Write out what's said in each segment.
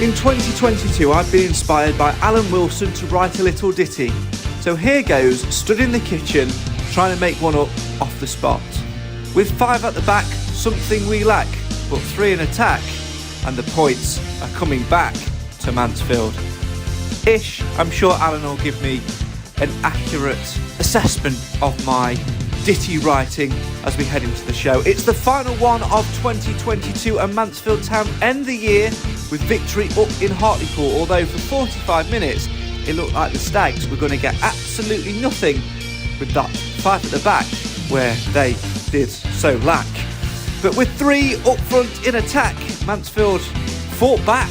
In 2022, I've been inspired by Alan Wilson to write a little ditty. So here goes, stood in the kitchen, trying to make one up off the spot. With 5 at the back, something we lack, but 3 in attack, and the points are coming back to Mansfield. Ish, I'm sure Alan will give me an accurate assessment of my ditty writing as we head into the show. It's the final one of 2022 and Mansfield Town end the year with victory up in Hartlepool, although for 45 minutes it looked like the Stags were going to get absolutely nothing with that 5 at the back where they did so lack. But with 3 up front in attack, Mansfield fought back,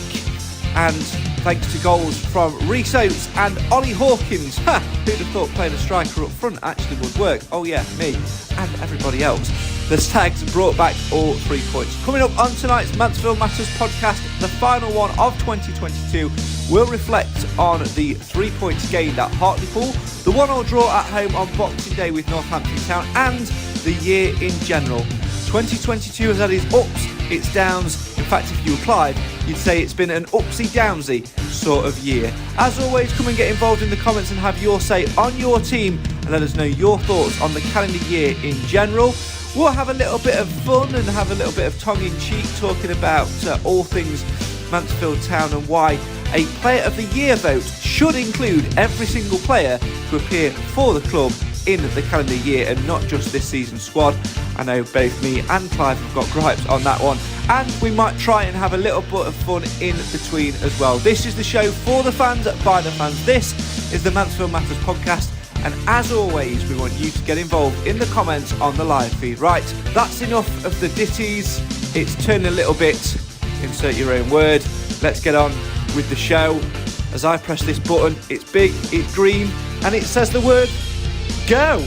and thanks to goals from Rhys Oates and Ollie Hawkins. Who'd have thought playing a striker up front actually would work? Oh yeah, me and everybody else. The Stags brought back all 3 points. Coming up on tonight's Mansfield Matters podcast, the final one of 2022, will reflect on the 3 points gained at Hartlepool, the 1-1 draw at home on Boxing Day with Northampton Town, and the year in general. 2022 has had its ups, its downs. In fact, if you applied, you'd say it's been an upsy-downsy sort of year. As always, come and get involved in the comments and have your say on your team and let us know your thoughts on the calendar year in general. We'll have a little bit of fun and have a little bit of tongue-in-cheek talking about all things Mansfield Town and why a Player of the Year vote should include every single player to appear for the club in the calendar year and not just this season's squad. I know both me and Clive have got gripes on that one, and we might try and have a little bit of fun in between as well. This is the show for the fans, by the fans. This is the Mansfield Matters podcast, and as always, we want you to get involved in the comments on the live feed. Right, that's enough of the ditties. It's turned a little bit, insert your own word. Let's get on with the show. As I press this button, it's big, it's green, and it says the word go.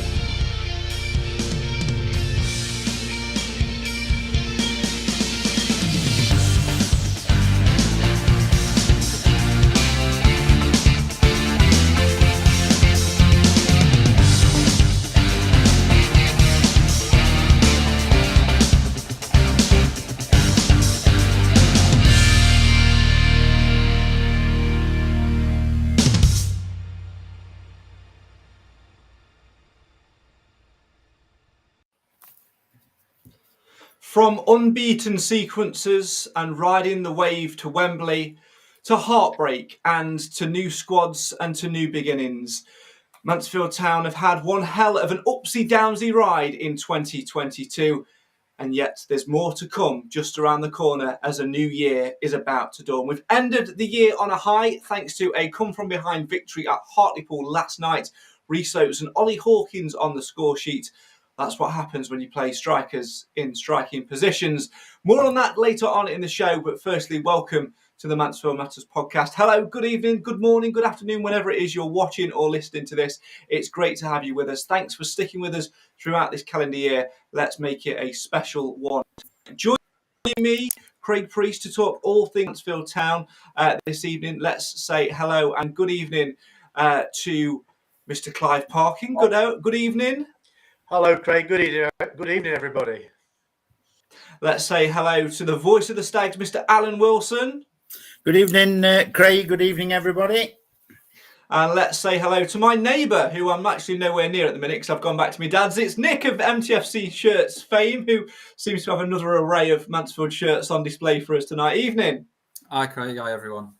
From unbeaten sequences and riding the wave to Wembley, to heartbreak and to new squads and to new beginnings, Mansfield Town have had one hell of an upsy-downsy ride in 2022, and yet there's more to come just around the corner as a new year is about to dawn. We've ended the year on a high thanks to a come-from-behind victory at Hartlepool last night. Rhys Oates and Ollie Hawkins on the score sheet. That's what happens when you play strikers in striking positions. More on that later on in the show, but firstly, welcome to the Mansfield Matters podcast. Hello, good evening, good morning, good afternoon, whenever it is you're watching or listening to this. It's great to have you with us. Thanks for sticking with us throughout this calendar year. Let's make it a special one. Joining me, Craig Priest, to talk all things Mansfield Town this evening. Let's say hello and good evening to Mr. Clive Parkin. Good evening. Hello, Craig. Good evening, everybody. Let's say hello to the voice of the Stags, Mr. Alan Wilson. Good evening, Craig. Good evening, everybody. And let's say hello to my neighbour, who I'm actually nowhere near at the minute because I've gone back to my dad's. It's Nick of MTFC Shirts fame, who seems to have another array of Mansfield shirts on display for us tonight. Evening. Hi, Craig. Hi, everyone.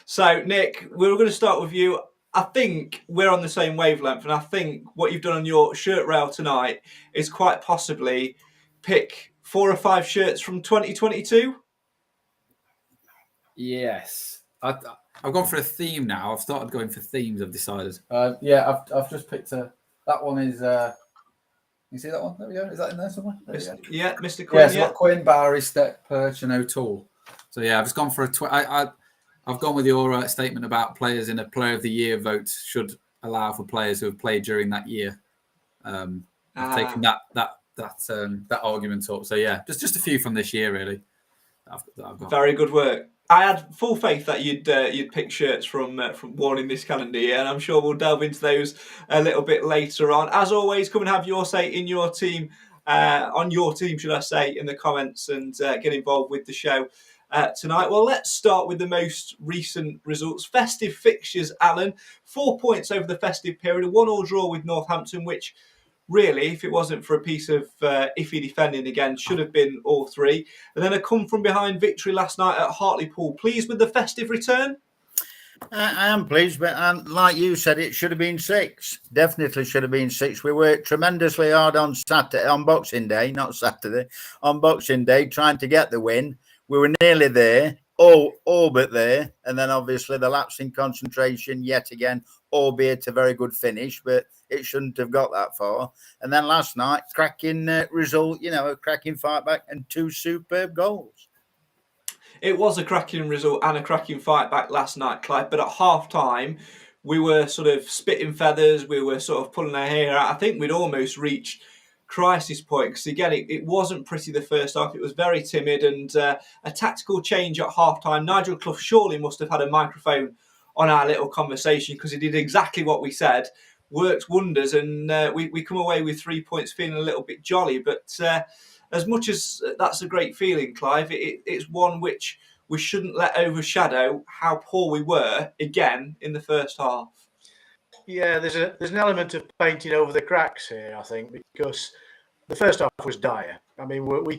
So, Nick, we're going to start with you. I think we're on the same wavelength, and I think what you've done on your shirt rail tonight is quite possibly pick 4 or 5 shirts from 2022. Yes. I've gone for a theme now. I've started going for themes, I've decided. I've just picked that one is, you see that one? There we go. Is that in there somewhere? Yeah, Mr. Quinn. Yeah, Quinn, Barry, Steck, Perch And O'Toole. So, yeah, I've just gone for I've gone with your statement about players in a Player of the Year vote should allow for players who have played during that year. I've taken that argument up. So yeah, just a few from this year really. That I've got. Very good work. I had full faith that you'd pick shirts from worn in this calendar year, and I'm sure we'll delve into those a little bit later on. As always, come and have your say in your team, on your team, should I say, in the comments, and get involved with the show. tonight. Well, let's start with the most recent results. Festive fixtures, Alan. 4 points over the festive period. A 1-1 draw with Northampton, which really, if it wasn't for a piece of iffy defending again, should have been all 3. And then a come-from-behind victory last night at Hartlepool. Pleased with the festive return? I am pleased, but like you said, it should have been 6. Definitely should have been 6. We worked tremendously hard on Boxing Day, not Saturday, on Boxing Day, trying to get the win. We were nearly there, all but there. And then obviously the lapse in concentration yet again, albeit a very good finish, but it shouldn't have got that far. And then last night, cracking result, a cracking fight back and 2 superb goals. It was a cracking result and a cracking fight back last night, Clive. But at half-time, we were sort of spitting feathers. We were sort of pulling our hair out. I think we'd almost reached crisis point. Because, again, it wasn't pretty the first half. It was very timid. And a tactical change at half-time. Nigel Clough surely must have had a microphone on our little conversation because he did exactly what we said. Worked wonders. And we come away with 3 points feeling a little bit jolly. But as much as that's a great feeling, Clive, it's one which we shouldn't let overshadow how poor we were again in the first half. Yeah, there's an element of painting over the cracks here, I think, because the first half was dire. I mean, we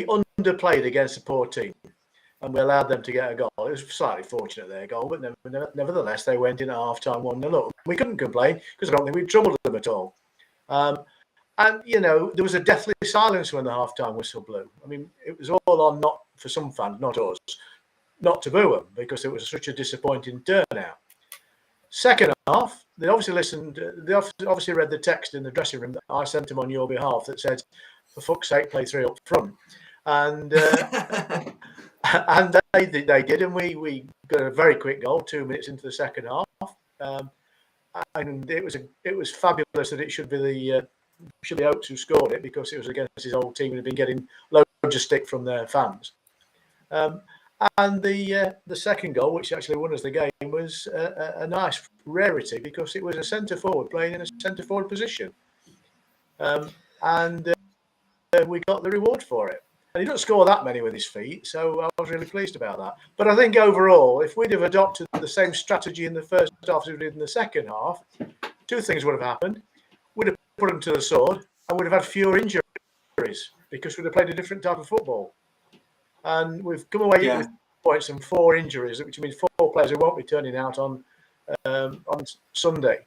underplayed against a poor team, and we allowed them to get a goal. It was slightly fortunate their goal, but nevertheless, they went in at half-time 1-0 up. We couldn't complain because I don't think we troubled them at all. And, there was a deathly silence when the half-time whistle blew. I mean, it was all on, not for some fans, not us, not to boo them because it was such a disappointing turnout. Second half, they obviously listened. They obviously read the text in the dressing room that I sent them on your behalf that said, for fuck's sake, play 3 up front. And and they did, and we got a very quick goal 2 minutes into the second half. And it was fabulous that it should be the Oaks who scored it because it was against his old team and had been getting loads of stick from their fans. And the second goal, which actually won us the game, was a nice rarity because it was a centre forward playing in a centre forward position, and we got the reward for it. And he doesn't score that many with his feet, so I was really pleased about that. But I think overall, if we'd have adopted the same strategy in the first half as we did in the second half, 2 things would have happened. We'd have put them to the sword and would have had fewer injuries because we'd have played a different type of football. And we've come away with points and 4 injuries, which means 4 players who won't be turning out on Sunday,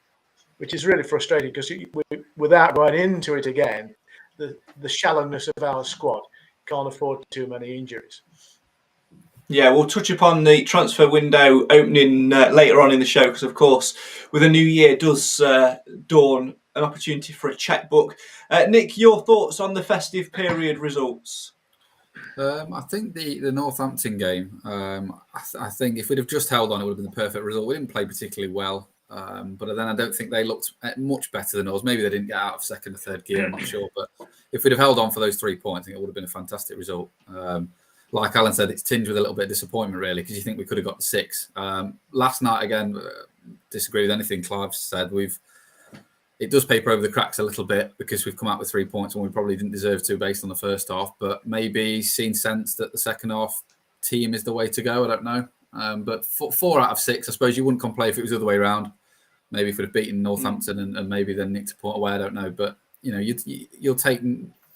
which is really frustrating because without going into it again, the shallowness of our squad can't afford too many injuries. Yeah, we'll touch upon the transfer window opening later on in the show because, of course, with a new year does dawn an opportunity for a checkbook. Nick, your thoughts on the festive period results? I think the Northampton game, I think if we'd have just held on, it would have been the perfect result. We didn't play particularly well, but then I don't think they looked much better than us. Maybe they didn't get out of second or third gear, I'm not sure. But if we'd have held on for those 3 points, I think it would have been a fantastic result. Like Alan said, it's tinged with a little bit of disappointment, really, because you think we could have got 6. Last night, again, disagree with anything Clive said. It does paper over the cracks a little bit because we've come out with 3 points when we probably didn't deserve to based on the first half. But maybe seen sense that the second half team is the way to go. I don't know. But 4 out of 6, I suppose you wouldn't complain if it was the other way around. Maybe if we'd have beaten Northampton and maybe then nicked a point away. I don't know. But you'll take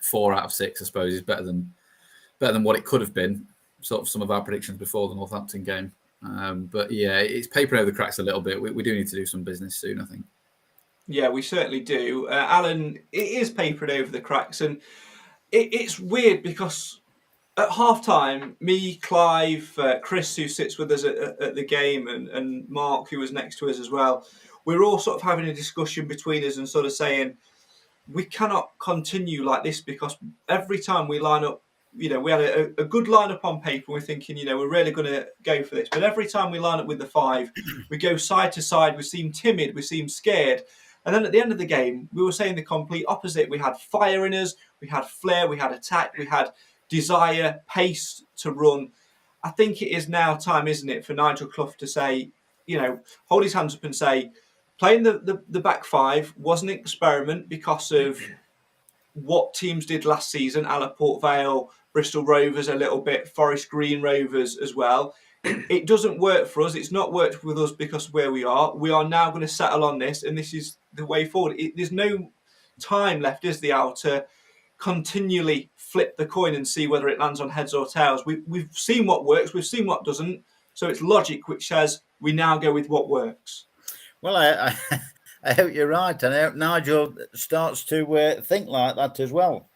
4 out of 6. I suppose is better than what it could have been. Sort of some of our predictions before the Northampton game. But yeah, it's papering over the cracks a little bit. We do need to do some business soon, I think. Yeah, we certainly do. Alan, it is papered over the cracks, and it's weird because at half-time, me, Clive, Chris, who sits with us at the game, and Mark, who was next to us as well, we're all sort of having a discussion between us and sort of saying, we cannot continue like this because every time we line up, we had a good lineup on paper. We're thinking, we're really going to go for this. But every time we line up with the 5, we go side to side. We seem timid. We seem scared. And then at the end of the game, we were saying the complete opposite. We had fire in us. We had flair. We had attack. We had desire, pace to run. I think it is now time, isn't it, for Nigel Clough to say, hold his hands up and say, playing the back 5 was an experiment because of what teams did last season, a la Port Vale, Bristol Rovers a little bit, Forest Green Rovers as well. It doesn't work for us. It's not worked with us because of where we are. We are now going to settle on this, and this is the way forward. There's no time left, is there, Al, to continually flip the coin and see whether it lands on heads or tails. We've seen what works, we've seen what doesn't. So it's logic which says we now go with what works. Well, I hope you're right, and I hope Nigel starts to think like that as well.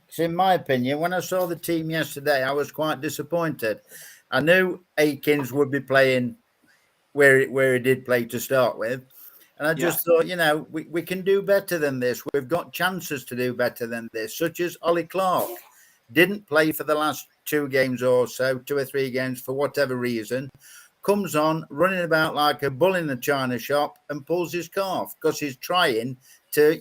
Because in my opinion, when I saw the team yesterday, I was quite disappointed. I knew Akins would be playing where he did play to start with. And I just thought, we can do better than this. We've got chances to do better than this, such as Ollie Clark. Didn't play for the last 2 games or so, 2 or 3 games for whatever reason. Comes on running about like a bull in a china shop and pulls his calf because he's trying to,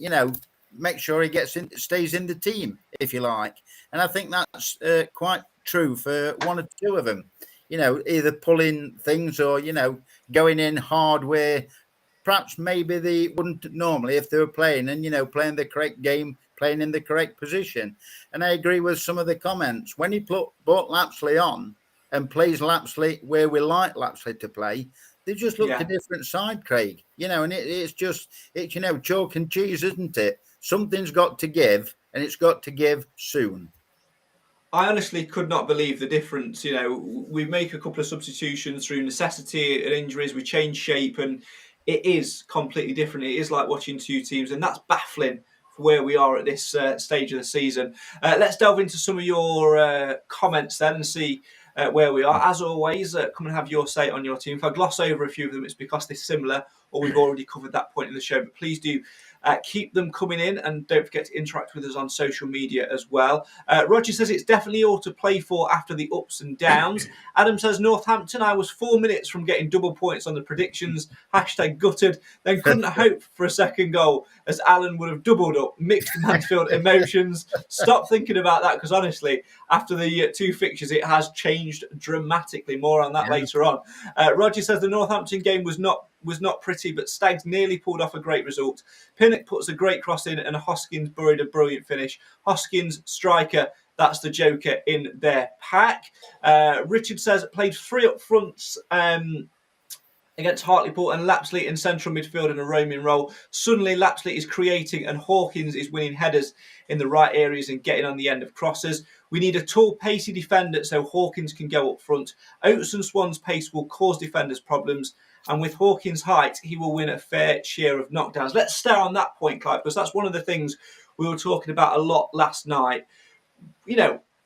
make sure he stays in the team, if you like. And I think that's quite true for 1 or 2 of them. Either pulling things or, going in hard where perhaps maybe they wouldn't normally if they were playing and, playing the correct game, playing in the correct position. And I agree with some of the comments. When he brought Lapsley on and plays Lapsley where we like Lapsley to play, they just look a different side, Craig. And it's chalk and cheese, isn't it? Something's got to give, and it's got to give soon. I honestly could not believe the difference. We make a couple of substitutions through necessity and injuries. We change shape, and it is completely different. It is like watching 2 teams, and that's baffling for where we are at this stage of the season. Let's delve into some of your comments then and see where we are. As always, come and have your say on your team. If I gloss over a few of them, it's because they're similar or we've already covered that point in the show. But please do keep them coming in, and don't forget to interact with us on social media as well. Roger says it's definitely all to play for after the ups and downs. Adam says Northampton, I was 4 minutes from getting double points on the predictions. #gutted. Then couldn't hope for a second goal as Alan would have doubled up. Mixed Mansfield emotions. Stop thinking about that, because honestly, after the 2 fixtures, it has changed dramatically. More on that later on. Roger says the Northampton game was not pretty, but Stags nearly pulled off a great result. Pinnock puts a great cross in, and Hoskins buried a brilliant finish. Hoskins, striker, that's the joker in their pack. Richard says played 3 up fronts against Hartlepool and Lapsley in central midfield in a roaming role. Suddenly Lapsley is creating and Hawkins is winning headers in the right areas and getting on the end of crosses. We need a tall, pacey defender so Hawkins can go up front. Oates and Swan's pace will cause defenders problems, and with Hawkins' height, he will win a fair share of knockdowns. Let's stay on that point, Clive, because that's one of the things we were talking about a lot last night.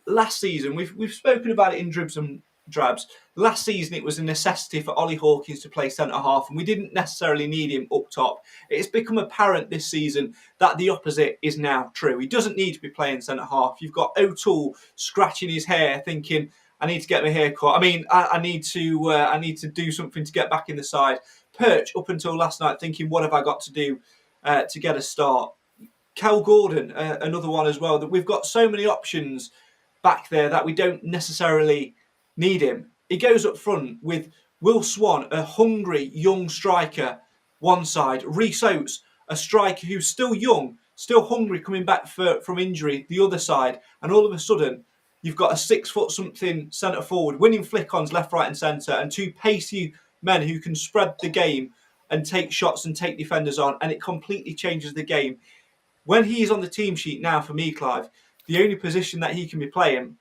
Last season, we've spoken about it in dribs and drabs. Last season, it was a necessity for Ollie Hawkins to play centre-half, and we didn't necessarily need him up top. It's become apparent this season that the opposite is now true. He doesn't need to be playing centre-half. You've got O'Toole scratching his hair, thinking, I need to get my hair cut. I mean, I need to do something to get back in the side. Perch, up until last night, thinking, what have I got to do to get a start? Cal Gordon, another one as well. That we've got so many options back there that we don't necessarily need him. He goes up front with Will Swan, a hungry young striker, one side. Rhys Oates, a striker who's still young, still hungry, coming back from injury, the other side. And all of a sudden, you've got a 6-foot-something centre forward, winning flick-ons left, right and centre, and 2 pacey men who can spread the game and take shots and take defenders on, and it completely changes the game. When he's on the team sheet now, for me, Clive, the only position that he can be playing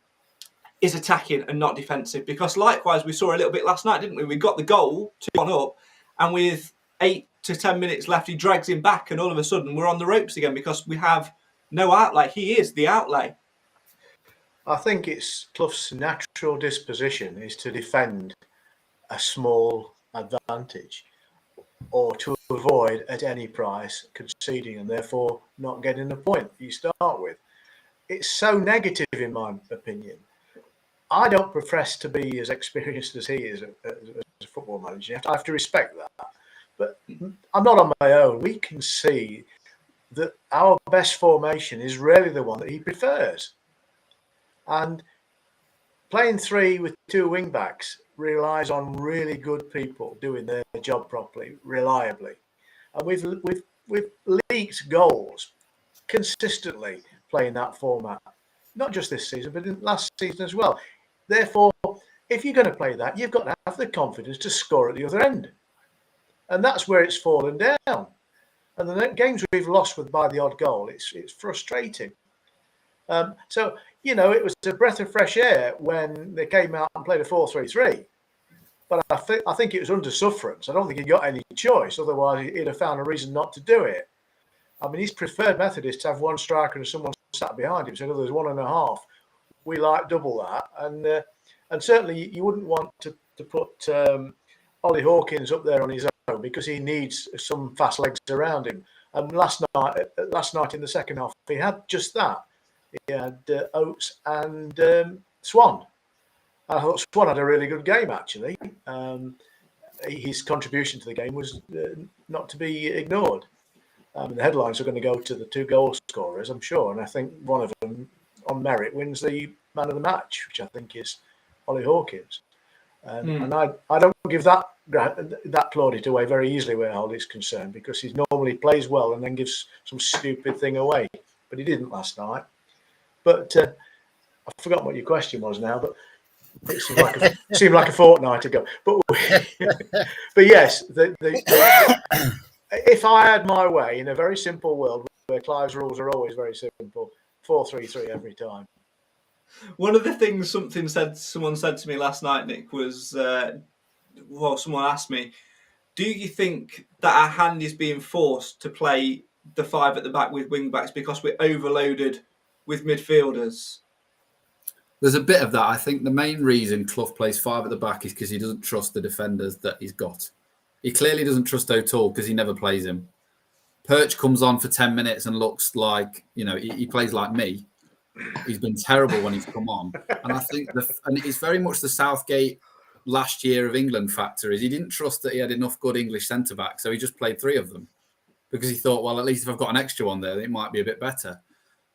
is attacking and not defensive, because likewise, we saw a little bit last night, didn't we? We got the goal, 2-1 up, and with 8 to 10 minutes left, he drags him back, and all of a sudden, we're on the ropes again because we have no outlay. He is the outlay. I think it's Clough's natural disposition is to defend a small advantage or to avoid at any price conceding and therefore not getting the point you start with. It's so negative in my opinion. I don't profess to be as experienced as he is as a football manager. I have to respect that. But I'm not on my own. We can see that our best formation is really the one that he prefers. And playing 3 with 2 wing backs relies on really good people doing their job properly, reliably. And we've leaked goals consistently playing that format, not just this season, but in last season as well. Therefore, if you're going to play that, you've got to have the confidence to score at the other end. And that's where it's fallen down. And the games we've lost by the odd goal, it's frustrating. So, it was a breath of fresh air when they came out and played a 4-3-3. But I think it was under sufferance. I don't think he got any choice. Otherwise, he'd have found a reason not to do it. I mean, his preferred method is to have one striker and someone sat behind him. So, in other words, 1.5. We like double that. And certainly, you wouldn't want to put Ollie Hawkins up there on his own because he needs some fast legs around him. And last night in the second half, he had just that. He had Oates and Swan. I thought Swan had a really good game, actually. His contribution to the game was not to be ignored. The headlines are going to go to the 2 goal scorers, I'm sure. And I think one of them, on merit, wins the man of the match, which I think is Ollie Hawkins. And I don't give that plaudit away very easily where Ollie's concerned, because he normally plays well and then gives some stupid thing away. But he didn't last night. But I've forgotten what your question was now, but it seemed like a fortnight ago. But yes, if I had my way in a very simple world where Clive's rules are always very simple, 4-3-3 every time. One of the things someone said to me last night, Nick, was, someone asked me, do you think that our hand is being forced to play the 5 at the back with wing backs because we're overloaded with midfielders? There's a bit of that. I think the main reason Clough plays 5 at the back is because he doesn't trust the defenders that he's got. He clearly doesn't trust O'Toole because he never plays him. Perch comes on for 10 minutes and looks like, he plays like me. He's been terrible when he's come on. And I think and it's very much the Southgate last year of England factor, is he didn't trust that he had enough good English centre-backs, so he just played 3 of them because he thought, well, at least if I've got an extra one there, it might be a bit better.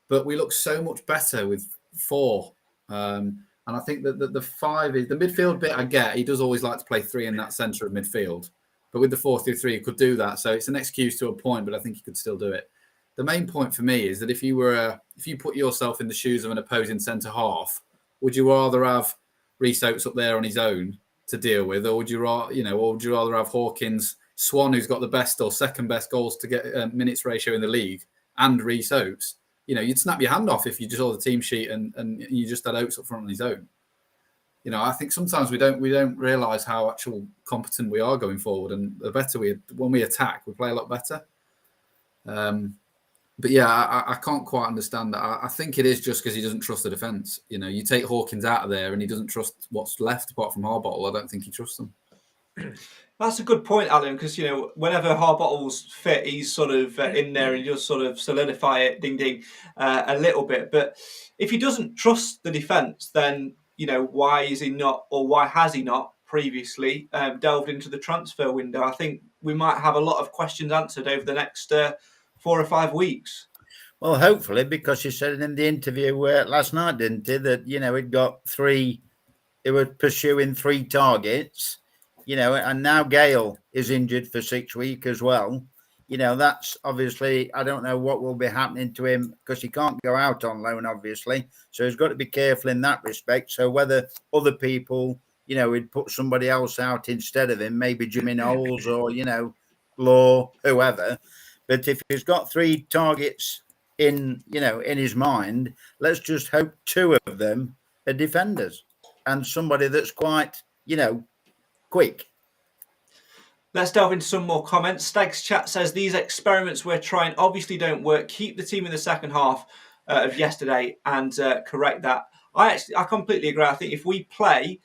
But we look so much better with 4. And I think that the 5 is the midfield bit. I get he does always like to play 3 in that centre of midfield, but with the 4-3-3, he could do that. So it's an excuse to a point, but I think he could still do it. The main point for me is that if you put yourself in the shoes of an opposing centre half, would you rather have Rhys Oates up there on his own to deal with, or would you rather have Hawkins, Swan, who's got the best or second best goals to get minutes ratio in the league, and Rhys Oates? You'd snap your hand off if you just saw the team sheet and you just had Oates up front on his own. I think sometimes we don't realise how actual competent we are going forward, and the better when we attack, we play a lot better. But yeah, I can't quite understand that. I think it is just because he doesn't trust the defence. You take Hawkins out of there and he doesn't trust what's left apart from Harbottle. I don't think he trusts them. That's a good point, Alan, because, whenever Harbottle's fit, he's sort of in there and just sort of solidify it, ding, ding, a little bit. But if he doesn't trust the defence, then, why is he not, or why has he not previously delved into the transfer window? I think we might have a lot of questions answered over the next 4 or 5 weeks. Well, hopefully, because he said in the interview last night, didn't he, that, he'd got 3, he was pursuing 3 targets, and now Gale is injured for 6 weeks as well. That's obviously, I don't know what will be happening to him because he can't go out on loan, obviously. So he's got to be careful in that respect. So whether other people, he'd put somebody else out instead of him, maybe Jimmy Knowles or, Law, whoever. But if he's got 3 targets in his mind, let's just hope 2 of them are defenders and somebody that's quite, quick. Let's delve into some more comments. Stag's chat says these experiments we're trying obviously don't work. Keep the team in the second half of yesterday and correct that. I completely agree. I think if we play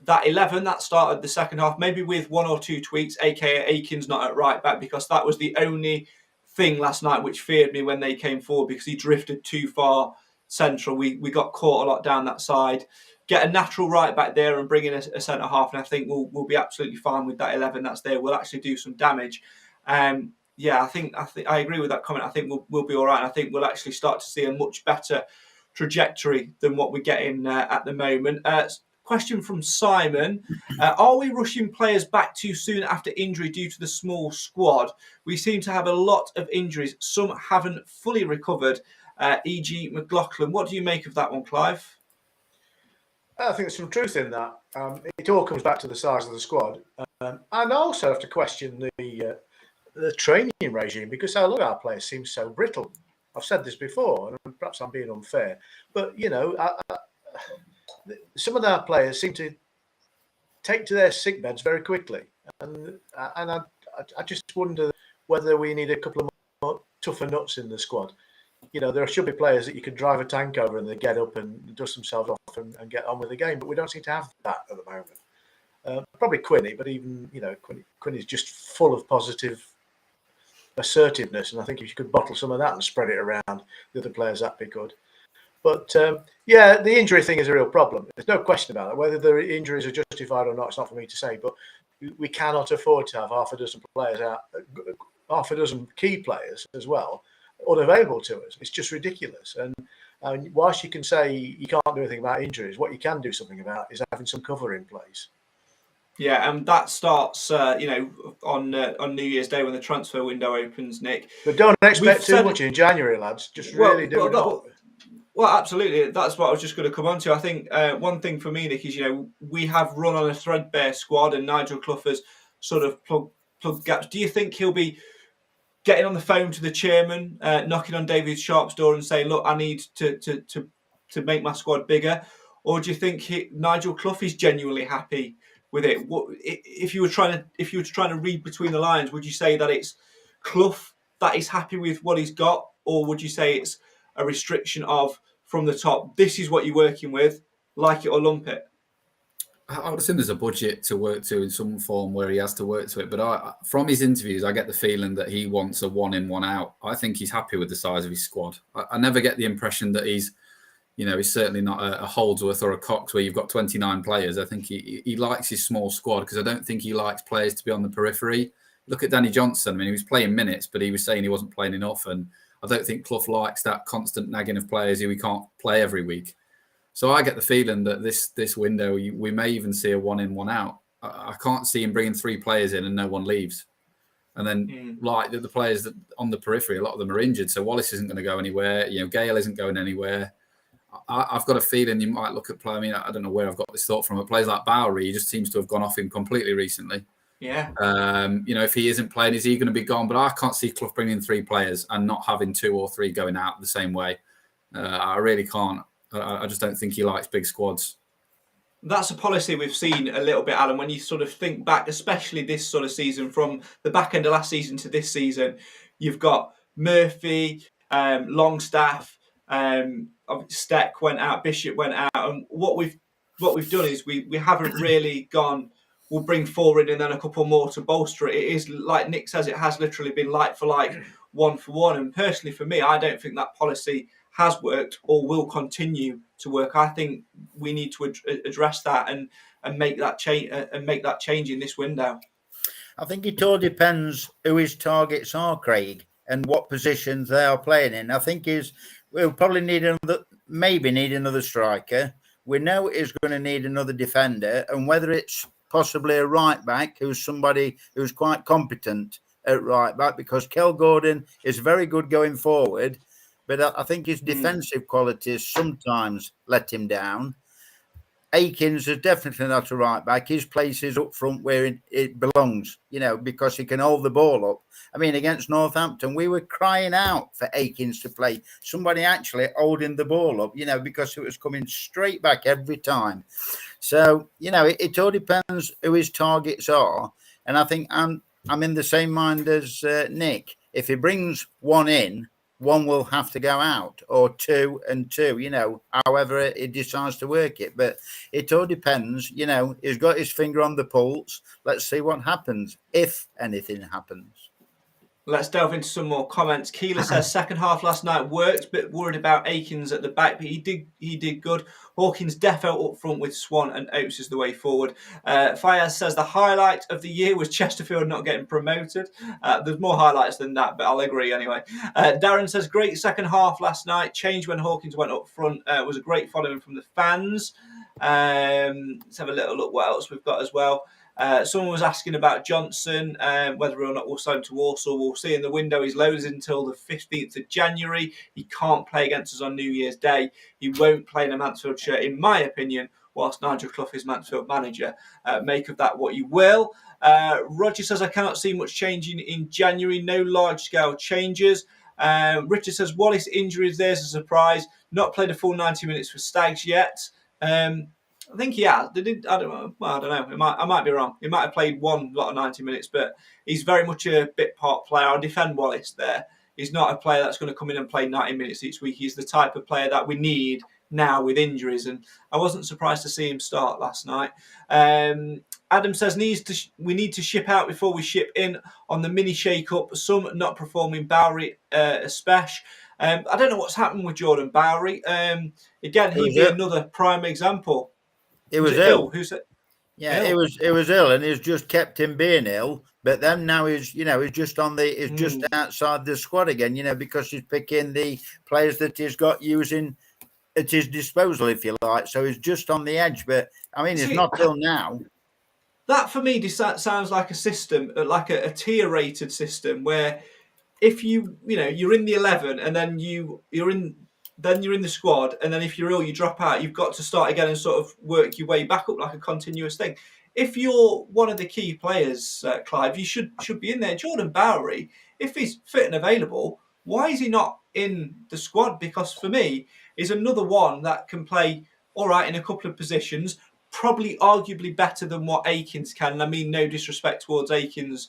that 11 that started the second half, maybe with 1 or 2 tweaks, aka Aikens not at right back, because that was the only thing last night which feared me when they came forward, because he drifted too far central. We got caught a lot down that side. Get a natural right back there and bring in a centre half, and I think we'll be absolutely fine with that 11 that's there. We'll actually do some damage. I think I agree with that comment. I think we'll be all right. And I think we'll actually start to see a much better trajectory than what we're getting at the moment. Question from Simon. Are we rushing players back too soon after injury due to the small squad? We seem to have a lot of injuries. Some haven't fully recovered. E.G. McLaughlin. What do you make of that one, Clive? I think there's some truth in that. It all comes back to the size of the squad. And I also have to question the training regime, because a lot of our players seem so brittle. I've said this before, and perhaps I'm being unfair, but some of our players seem to take to their sick beds very quickly, and I just wonder whether we need a couple of more tougher nuts in the squad. There should be players that you could drive a tank over and they get up and dust themselves off and get on with the game, but we don't seem to have that at the moment. Probably Quinny, but even Quinny's just full of positive assertiveness, and I think if you could bottle some of that and spread it around the other players, that'd be good. But the injury thing is a real problem. There's no question about it. Whether the injuries are justified or not, it's not for me to say. But we cannot afford to have half a dozen players out, half a dozen key players as well, unavailable to us. It's just ridiculous. And whilst you can say you can't do anything about injuries, what you can do something about is having some cover in place. Yeah, and that starts, on New Year's Day when the transfer window opens, Nick. But don't expect too much in January, lads. Just really do it. Well, absolutely. That's what I was just going to come on to. I think one thing for me, Nick, is, we have run on a threadbare squad, and Nigel Clough has sort of plugged gaps. Do you think he'll be getting on the phone to the chairman, knocking on David Sharp's door and saying, look, I need to make my squad bigger? Or do you think Nigel Clough is genuinely happy with it? If you were trying to read between the lines, would you say that it's Clough that is happy with what he's got, or would you say it's a restriction of from the top? This is what you're working with, like it or lump it. I would assume there's a budget to work to in some form where he has to work to it. But from his interviews, I get the feeling that he wants a one in, one out. I think he's happy with the size of his squad. I never get the impression that he's certainly not a Holdsworth or a Cox where you've got 29 players. I think he likes his small squad, because I don't think he likes players to be on the periphery. Look at Danny Johnson. I mean, he was playing minutes, but he was saying he wasn't playing enough. And I don't think Clough likes that constant nagging of players who he can't play every week. So I get the feeling that this window, we may even see a one in, one out. I can't see him bringing three players in and no one leaves. And then like the players that on the periphery, a lot of them are injured. So Wallace isn't going to go anywhere. Gale isn't going anywhere. I've got a feeling you might look at play. I mean, I don't know where I've got this thought from, but players like Bowery, he just seems to have gone off him completely recently. Yeah. If he isn't playing, is he going to be gone? But I can't see Clough bringing in three players and not having two or three going out the same way. I really can't. I just don't think he likes big squads. That's a policy we've seen a little bit, Alan, when you sort of think back, especially this sort of season, from the back end of last season to this season. You've got Murphy, Longstaff, Steck went out, Bishop went out, and what we've done is we haven't really gone, we'll bring four in and then a couple more to bolster it. It is, like Nick says, it has literally been like for like, one for one. And personally for me, I don't think that policy has worked or will continue to work. I think we need to address that and make that change in this window. I think it all depends who his targets are, Craig, and what positions they are playing in. I think we'll probably need another striker. We know he's going to need another defender, and whether it's possibly a right back who's somebody who's quite competent at right back, because Kel Gordon is very good going forward, but I think his defensive qualities sometimes let him down. Akins is definitely not a right back. His place is up front where it belongs, because he can hold the ball up. I mean, against Northampton, we were crying out for Akins to play. Somebody actually holding the ball up, because it was coming straight back every time. So, it all depends who his targets are. And I think I'm in the same mind as Nick. If he brings one in, one will have to go out, or two and two, however he decides to work it. But it all depends, he's got his finger on the pulse. Let's see what happens, if anything happens. Let's delve into some more comments. Keeler says second half last night worked, but worried about Akins at the back, but he did good. Hawkins defo up front with Swan and Oates is the way forward. Fayez says the highlight of the year was Chesterfield not getting promoted. There's more highlights than that, but I'll agree anyway. Darren says great second half last night. Change when Hawkins went up front. Was a great following from the fans. Let's have a little look what else we've got as well. Someone was asking about Johnson, whether or not we'll sign to Warsaw. We'll see in the window. He's loaded until the 15th of January. He can't play against us on New Year's Day. He won't play in a Mansfield shirt, in my opinion, whilst Nigel Clough is Mansfield manager. Make of that what you will. Roger says, I cannot see much changing in January. No large-scale changes. Richard says, Wallace injuries, there's a surprise. Not played a full 90 minutes for Stags yet. I think he has. I don't know. Well, I don't know. I might be wrong. He might have played one lot of 90 minutes, but he's very much a bit part player. I'll defend Wallace there. He's not a player that's going to come in and play 90 minutes each week. He's the type of player that we need now with injuries, and I wasn't surprised to see him start last night. Adam says we need to ship out before we ship in on the mini shake-up. Some not performing, Bowery especially. I don't know what's happened with Jordan Bowery. Again, he'd be another prime example. It was ill. Who said? Yeah, it was ill, and it's just kept him being ill. But then now he's just just outside the squad again. Because he's picking the players that he's got using at his disposal, if you like. So he's just on the edge. But I mean, it's not ill now. That for me sounds like a system, like a tier-rated system, where if you're in the 11 and then you're in the squad, and then if you're ill, you drop out. You've got to start again and sort of work your way back up like a continuous thing. If you're one of the key players, Clive, you should be in there. Jordan Bowery, if he's fit and available, why is he not in the squad? Because for me, he's another one that can play all right in a couple of positions, probably arguably better than what Akins can. And I mean no disrespect towards Akins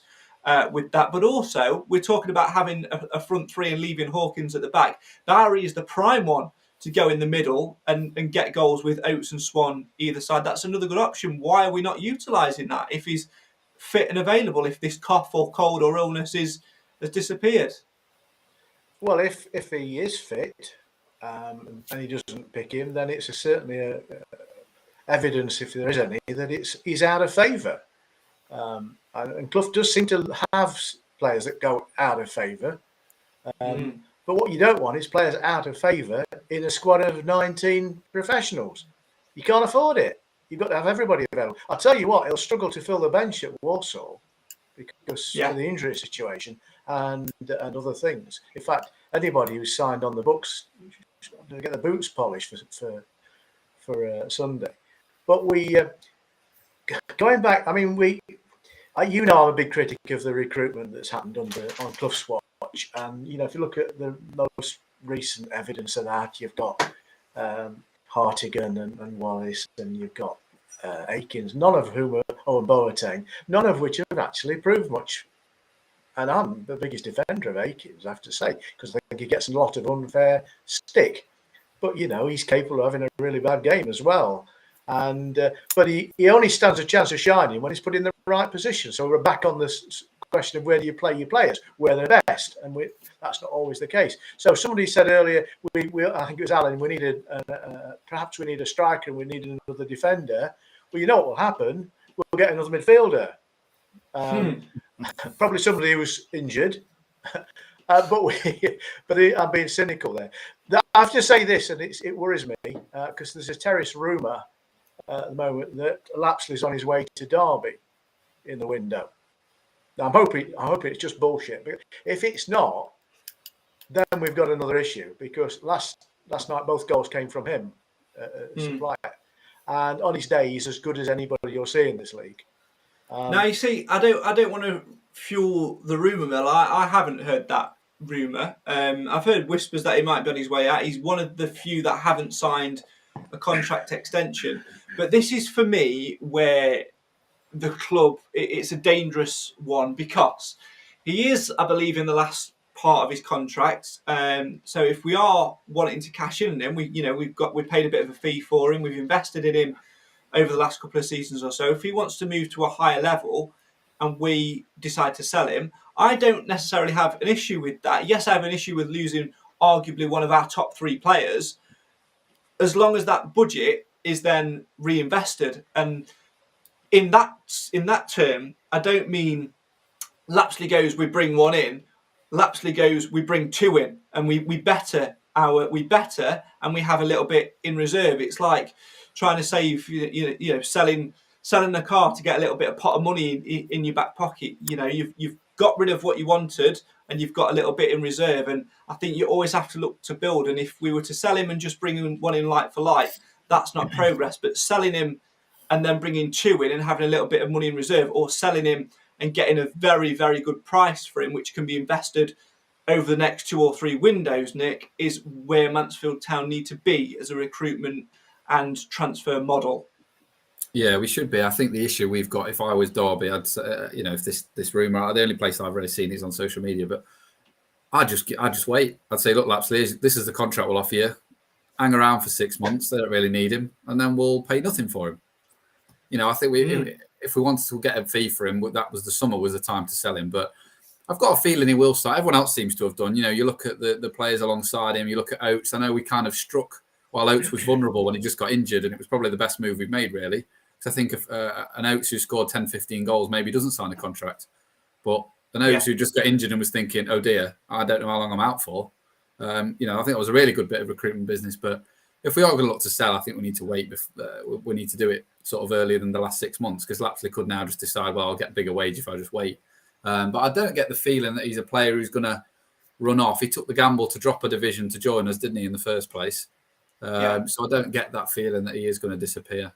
with that, but also we're talking about having a front three and leaving Hawkins at the back. Bowery is the prime one to go in the middle and get goals with Oates and Swan either side. That's another good option. Why are we not utilising that if he's fit and available, if this cough or cold or illness has disappeared? Well, if he is fit and he doesn't pick him, then it's certainly evidence, if there is any, that he's out of favour. And Clough does seem to have players that go out of favour. But what you don't want is players out of favour in a squad of 19 professionals. You can't afford it. You've got to have everybody available. I'll tell you what, he'll struggle to fill the bench at Walsall because of the injury situation and other things. In fact, anybody who's signed on the books to get the boots polished for Sunday. But going back, I mean, I'm a big critic of the recruitment that's happened on Clough's watch. And, if you look at the most recent evidence of that, you've got Hartigan and Wallace, and you've got Akins, none of whom are Owen Boateng, none of which have actually proved much. And I'm the biggest defender of Akins, I have to say, because I think he gets a lot of unfair stick. But, he's capable of having a really bad game as well. And but he only stands a chance of shining when he's put in the right position. So we're back on this question of where do you play your players, where they're best, and that's not always the case. So somebody said earlier, I think it was Alan, perhaps we need a striker and we need another defender. Well, you know what will happen? We'll get another midfielder. Probably somebody who's injured. But I'm being cynical there. I have to say this, and it worries me because there's a terrace rumour at the moment that Lapsley's on his way to Derby in the window. Now, I'm hoping it's just bullshit. But if it's not, then we've got another issue because last night both goals came from him, supplier, and on his day he's as good as anybody you'll see in this league. Now you see, I don't want to fuel the rumour mill. I haven't heard that rumour. I've heard whispers that he might be on his way out. He's one of the few that haven't signed a contract extension. But this is for me where the club, it's a dangerous one because he is, I believe, in the last part of his contract. So if we are wanting to cash in on him, we've paid a bit of a fee for him. We've invested in him over the last couple of seasons or so. If he wants to move to a higher level and we decide to sell him, I don't necessarily have an issue with that. Yes, I have an issue with losing arguably one of our top three players, as long as that budget is then reinvested. And in that term, I don't mean Lapsley goes, we bring one in. Lapsley goes, we bring two in, and we better and we have a little bit in reserve. It's like trying to save, selling selling a car to get a little bit of pot of money in your back pocket. You know, you've got rid of what you wanted and you've got a little bit in reserve. And I think you always have to look to build. And if we were to sell him and just bring one in like for like, that's not progress. But selling him and then bringing two in and having a little bit of money in reserve, or selling him and getting a very, very good price for him, which can be invested over the next 2 or 3 windows, Nick, is where Mansfield Town need to be as a recruitment and transfer model. Yeah, we should be. I think the issue we've got, if I was Derby, I'd say, if this rumour, the only place I've really seen is on social media, but I'd just wait. I'd say, look, Lapsley, this is the contract we'll offer you. Hang around for 6 months. They don't really need him, and then we'll pay nothing for him. I think if we wanted to get a fee for him, that was the summer was the time to sell him. But I've got a feeling he will start. Everyone else seems to have done. You look at the players alongside him. You look at Oates. I know we kind of struck while Oates was vulnerable when he just got injured, and it was probably the best move we've made, really. Because I think if an Oates who scored 10, 15 goals maybe doesn't sign a contract. But an Oates who just got injured and was thinking, oh dear, I don't know how long I'm out for. I think that was a really good bit of recruitment business. But if we are going to look to sell, I think we need to wait. We need to do it sort of earlier than the last 6 months, because Lapsley could now just decide, well, I'll get a bigger wage if I just wait. But I don't get the feeling that he's a player who's going to run off. He took the gamble to drop a division to join us, didn't he, in the first place? So I don't get that feeling that he is going to disappear.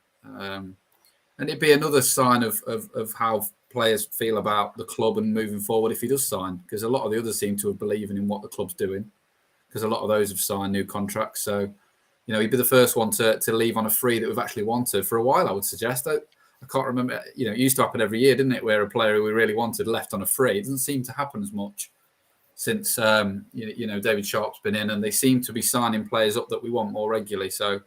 And it'd be another sign of how players feel about the club and moving forward if he does sign, because a lot of the others seem to have believing in what the club's doing, because a lot of those have signed new contracts. So, he'd be the first one to leave on a free that we've actually wanted for a while, I would suggest. I can't remember, it used to happen every year, didn't it, where a player who we really wanted left on a free. It doesn't seem to happen as much since, David Sharp's been in, and they seem to be signing players up that we want more regularly. So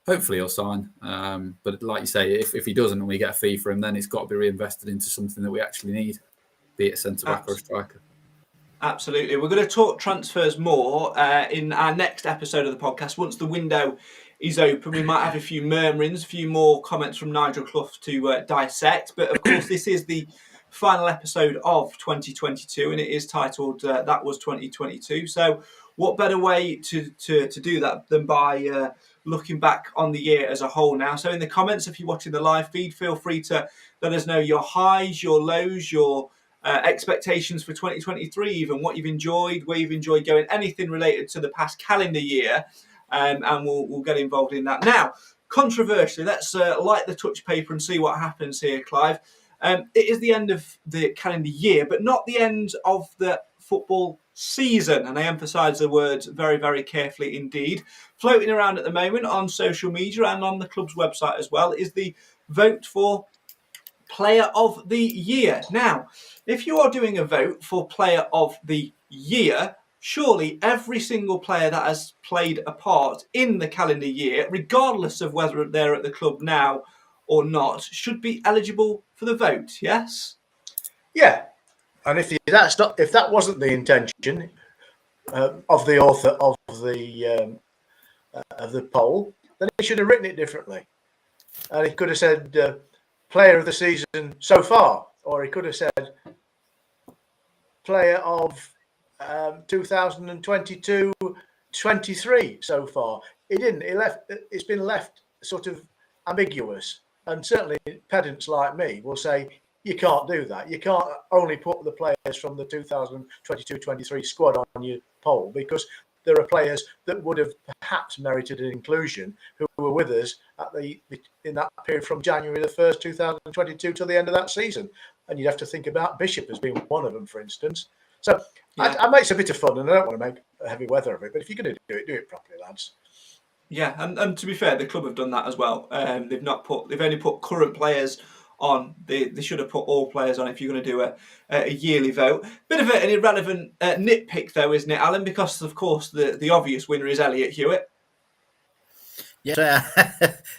hopefully he'll sign. But like you say, if he doesn't and we get a fee for him, then it's got to be reinvested into something that we actually need, be it a centre-back or a striker. Absolutely. We're going to talk transfers more in our next episode of the podcast. Once the window is open, we might have a few murmurings, a few more comments from Nigel Clough to dissect. But of course, this is the final episode of 2022, and it is titled That Was 2022. So what better way to do that than by looking back on the year as a whole now. So in the comments, if you're watching the live feed, feel free to let us know your highs, your lows, your expectations for 2023, even what you've enjoyed, where you've enjoyed going, anything related to the past calendar year, and we'll get involved in that. Now, controversially, let's light the touch paper and see what happens here, Clive. It is the end of the calendar year, but not the end of the football season, and I emphasise the words very, very carefully indeed. Floating around at the moment on social media and on the club's website as well is the vote for Player of the Year. Now, if you are doing a vote for Player of the Year, surely every single player that has played a part in the calendar year, regardless of whether they're at the club now or not, should be eligible for the vote, yes? Yeah. And if that wasn't the intention of the author of the poll, then he should have written it differently. And he could have said player of the season so far, or he could have said player of 2022-23 so far. He didn't. It's been left sort of ambiguous. And certainly pedants like me will say, you can't do that. You can't only put the players from the 2022-23 squad on your poll, because there are players that would have perhaps merited an inclusion who were with us in that period from January the 1st, 2022 to the end of that season. And you'd have to think about Bishop as being one of them, for instance. So yeah. I make it a bit of fun, and I don't want to make heavy weather of it, but if you're going to do it properly, lads. Yeah, and to be fair, the club have done that as well. They've only put current players on. They should have put all players on if you're going to do a yearly vote. Bit of an irrelevant nitpick though, isn't it, Alan? Because of course the obvious winner is Elliot Hewitt. Yeah,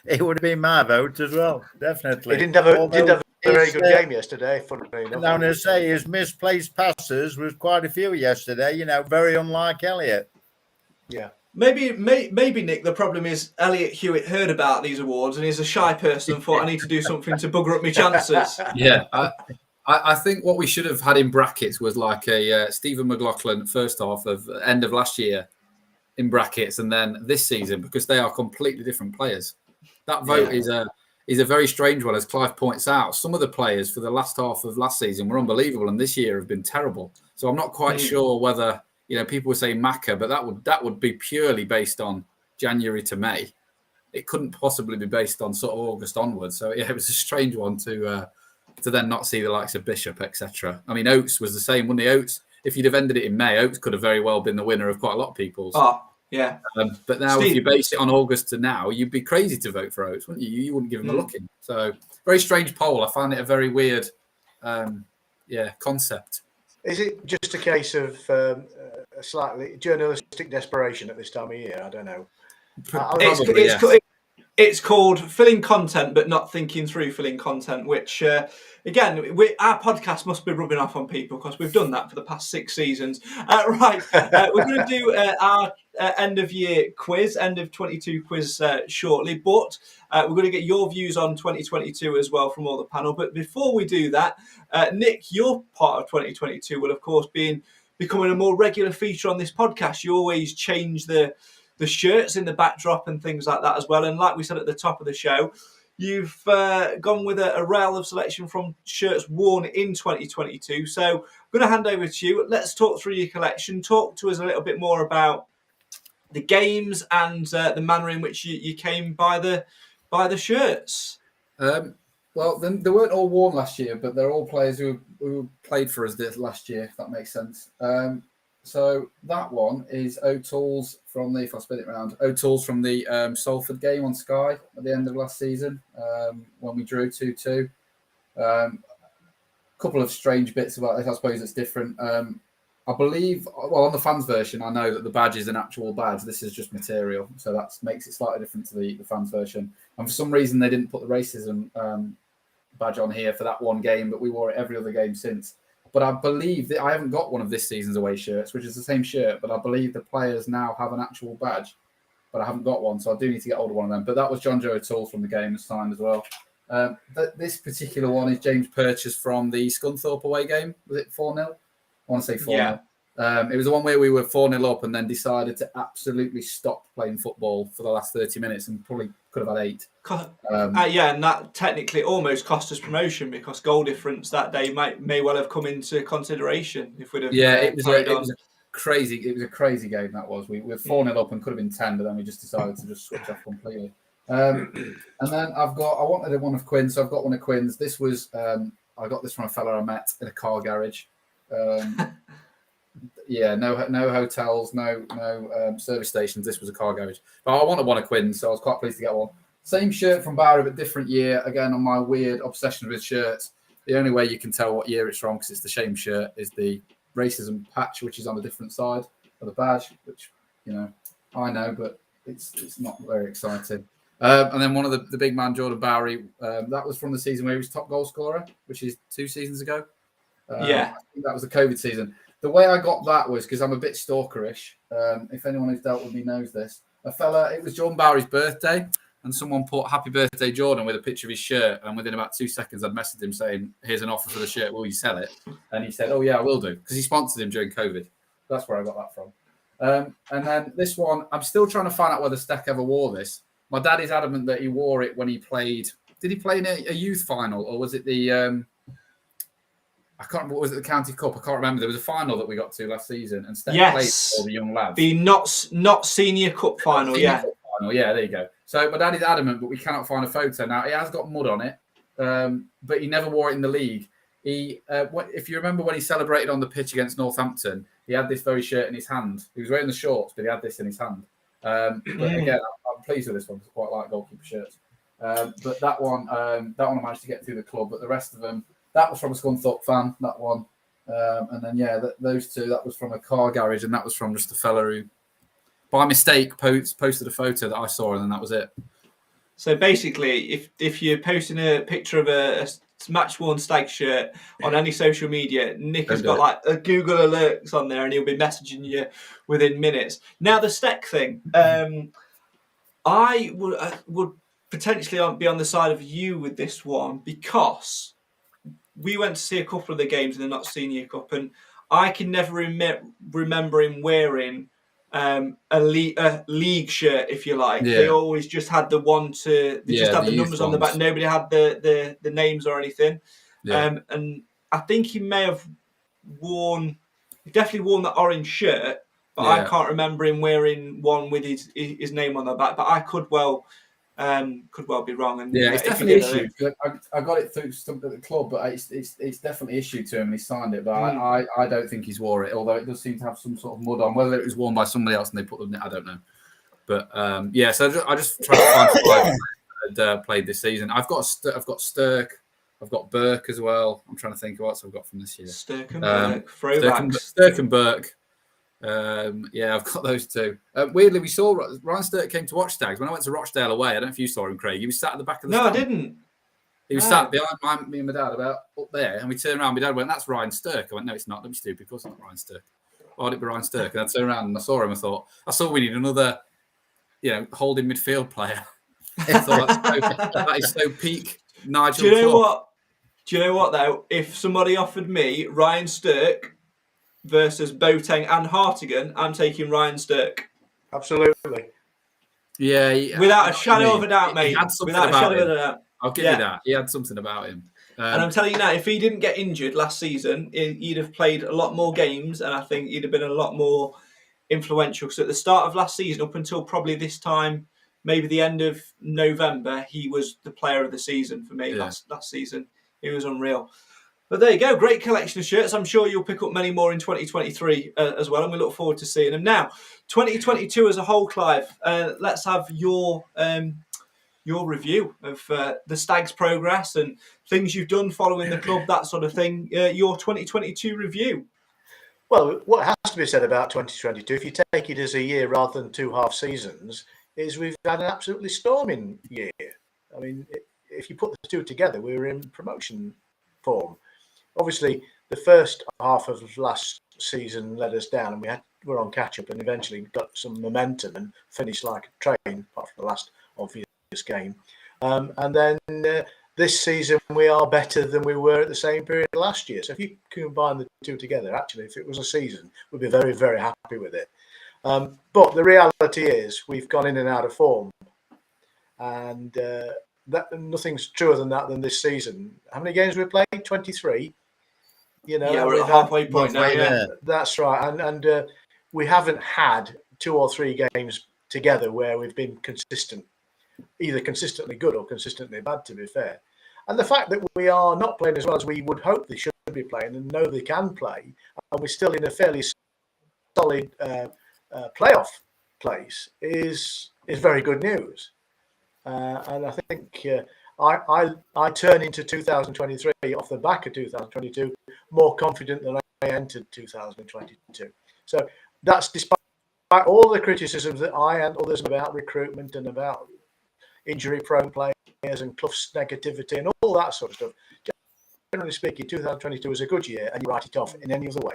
it would have been my vote as well, definitely. He didn't have a very good game yesterday. Funnily enough. Now, to say his misplaced passes was quite a few yesterday. Very unlike Elliot. Yeah. Maybe, Nick, the problem is Elliot Hewitt heard about these awards and he's a shy person and thought, I need to do something to bugger up my chances. Yeah, I think what we should have had in brackets was like a Stephen McLaughlin first half of end of last year in brackets, and then this season, because they are completely different players. That vote is is a very strange one, as Clive points out. Some of the players for the last half of last season were unbelievable, and this year have been terrible. So I'm not quite sure whether, people would say Maka, but that would be purely based on January to May. It couldn't possibly be based on sort of August onwards. So yeah, it was a strange one to then not see the likes of Bishop, etc. I mean, Oates was the same, wasn't he? Oates, if you'd have ended it in May, Oates could have very well been the winner of quite a lot of people's. Oh, yeah. But now, if you base it on August to now, you'd be crazy to vote for Oates, wouldn't you? You wouldn't give him a look in. So, very strange poll. I find it a very weird, concept. Is it just a case of a slightly journalistic desperation at this time of year? I don't know. It's called filling content, but not thinking through filling content, which, again, our podcast must be rubbing off on people because we've done that for the past 6 seasons. We're going to do our end of year quiz, end of 22 quiz shortly, but we're going to get your views on 2022 as well from all the panel. But before we do that, Nick, your part of 2022 will, of course, be becoming a more regular feature on this podcast. You always change the shirts in the backdrop and things like that as well. And like we said at the top of the show, you've gone with a rail of selection from shirts worn in 2022. So I'm going to hand over to you. Let's talk through your collection. Talk to us a little bit more about the games and the manner in which you came by the shirts. Well, then they weren't all worn last year, but they're all players who played for us this last year, if that makes sense. So that one is O'Toole's from the, if I spin it around, O'Toole's from the Salford game on Sky at the end of last season when we drew 2-2. Couple of strange bits about this. I suppose it's different. I believe, well, on the fans version, I know that the badge is an actual badge. This is just material. So that makes it slightly different to the fans version. And for some reason, they didn't put the racism badge on here for that one game, but we wore it every other game since. But I believe that I haven't got one of this season's away shirts, which is the same shirt, but I believe the players now have an actual badge, but I haven't got one, so I do need to get hold of one of them. But that was John Joe O'Toole from the game signed as well. This particular one is James Purchase from the Scunthorpe away game. Was it 4-0? I want to say 4-0. Yeah. It was the one where we were 4-0 up and then decided to absolutely stop playing football for the last 30 minutes and probably could have had 8. And that technically almost cost us promotion because goal difference that day may well have come into consideration if we'd have. Yeah, it was a crazy game. That was. We were 4-0 up and could have been 10, but then we just decided to just switch off completely. And then I wanted one of Quinn's, so I've got one of Quinn's. This was I got this from a fella I met in a car garage. No hotels, no service stations. This was a car garage. But I wanted one of Quinn's, so I was quite pleased to get one. Same shirt from Barry, but different year. Again, on my weird obsession with shirts, the only way you can tell what year it's from, because it's the same shirt, is the racism patch, which is on a different side of the badge, which, I know, but it's not very exciting. And then one of the big man, Jordan Bowery, that was from the season where he was top goal scorer, which is 2 seasons ago. I think that was the COVID season. The way I got that was because I'm a bit stalkerish. If anyone who's dealt with me knows this. It was Jordan Bowery's birthday, and someone put "Happy Birthday, Jordan" with a picture of his shirt. And within about 2 seconds, I'd messaged him saying, "Here's an offer for the shirt. Will you sell it?" And he said, "Oh yeah, I will do," because he sponsored him during COVID. That's where I got that from. And then this one, I'm still trying to find out whether Steck ever wore this. My dad is adamant that he wore it when he played. Did he play in a youth final, or was it the? I can't remember. Was it the County Cup? I can't remember. There was a final that we got to last season, and Steck played for the young lads. The not senior cup final. Senior cup final. Yeah, there you go. So my dad is adamant, but we cannot find a photo now. It has got mud on it, but he never wore it in the league. He, if you remember when he celebrated on the pitch against Northampton, he had this very shirt in his hand. He was wearing the shorts, but he had this in his hand. But again, I'm pleased with this one. I quite like goalkeeper shirts. But that one I managed to get through the club. But the rest of them, that was from a Scunthorpe fan. That one, and then those two. That was from a car garage, and that was from just a fella who, by mistake, posted a photo that I saw, and then that was it. So basically, if you're posting a picture of a match-worn Stag shirt on any social media, Nick has got like a Google alerts on there, and he'll be messaging you within minutes. Now the Steck thing, I would potentially be on the side of you with this one because we went to see a couple of the games in the Not Senior Cup, and I can never remember him wearing a league shirt, if you like. Yeah. They always just had the one to. They just Yeah, had the the numbers youth on the back. ones. Nobody had the names or anything. Yeah. And I think he may have definitely worn that orange shirt, but I Yeah. can't remember him wearing one with his name on the back. But I could well be wrong. And Yeah, it's if he definitely did, issued. I got it through something at the club, but it's definitely issued to him and he signed it. But I don't think he's wore it, although it does seem to have some sort of mud on. Whether it was worn by somebody else and they put them, I don't know. But yeah, so I just tried to find five that played this season. I've got Stirk, I've got Burke as well. I'm trying to think of what else I've got from this year. Stirk and Burke, throwbacks. Stirk and Burke. Yeah, I've got those two. Weirdly, we saw Ryan Stirk came to watch Stags when I went to Rochdale away. I don't know if you saw him, Craig. He was sat at the back of the stand. I didn't. He was sat behind me and my dad about up there, and we turned around. My dad went, "That's Ryan Stirk." I went, "No, it's not. Don't be stupid. Of course, it's not Ryan Stirk. Why would it be Ryan Stirk?" And I turned around and I saw him. I saw we need another, holding midfield player. I thought that is so peak Nigel. Do you know what though? If somebody offered me Ryan Stirk versus Boateng and Hartigan, I'm taking Ryan Stirk. Absolutely. Yeah, without a shadow of a doubt, mate. He had something without about a shadow of a doubt. I'll give you that. He had something about him. And I'm telling you now, if he didn't get injured last season, he'd have played a lot more games, and I think he'd have been a lot more influential. So at the start of last season, up until probably this time, maybe the end of November, he was the player of the season for me last season. He was unreal. But there you go. Great collection of shirts. I'm sure you'll pick up many more in 2023 as well, and we look forward to seeing them. Now, 2022 as a whole, Clive, let's have your review of the Stags' progress and things you've done following the club, that sort of thing. Your 2022 review. Well, what has to be said about 2022, if you take it as a year rather than 2 half seasons, is we've had an absolutely storming year. I mean, if you put the two together, we were in promotion form. Obviously, the first half of last season let us down, and we were on catch up, and eventually got some momentum and finished like a train, apart from the last obvious game. And then this season we are better than we were at the same period last year. So if you combine the two together, actually, if it was a season, we'd be very, very happy with it. But the reality is we've gone in and out of form, and that nothing's truer than that than this season. How many games have we played? 23. We're at the halfway point now. Yeah, that's right. And we haven't had 2 or 3 games together where we've been consistent, either consistently good or consistently bad, to be fair. And the fact that we are not playing as well as we would hope they should be playing and know they can play, and we're still in a fairly solid playoff place is very good news. And I think I turn into 2023 off the back of 2022 more confident than I entered 2022. So that's despite all the criticisms that I and others about recruitment and about injury-prone players and Clough's negativity and all that sort of stuff. Generally speaking, 2022 was a good year, and you write it off in any other way.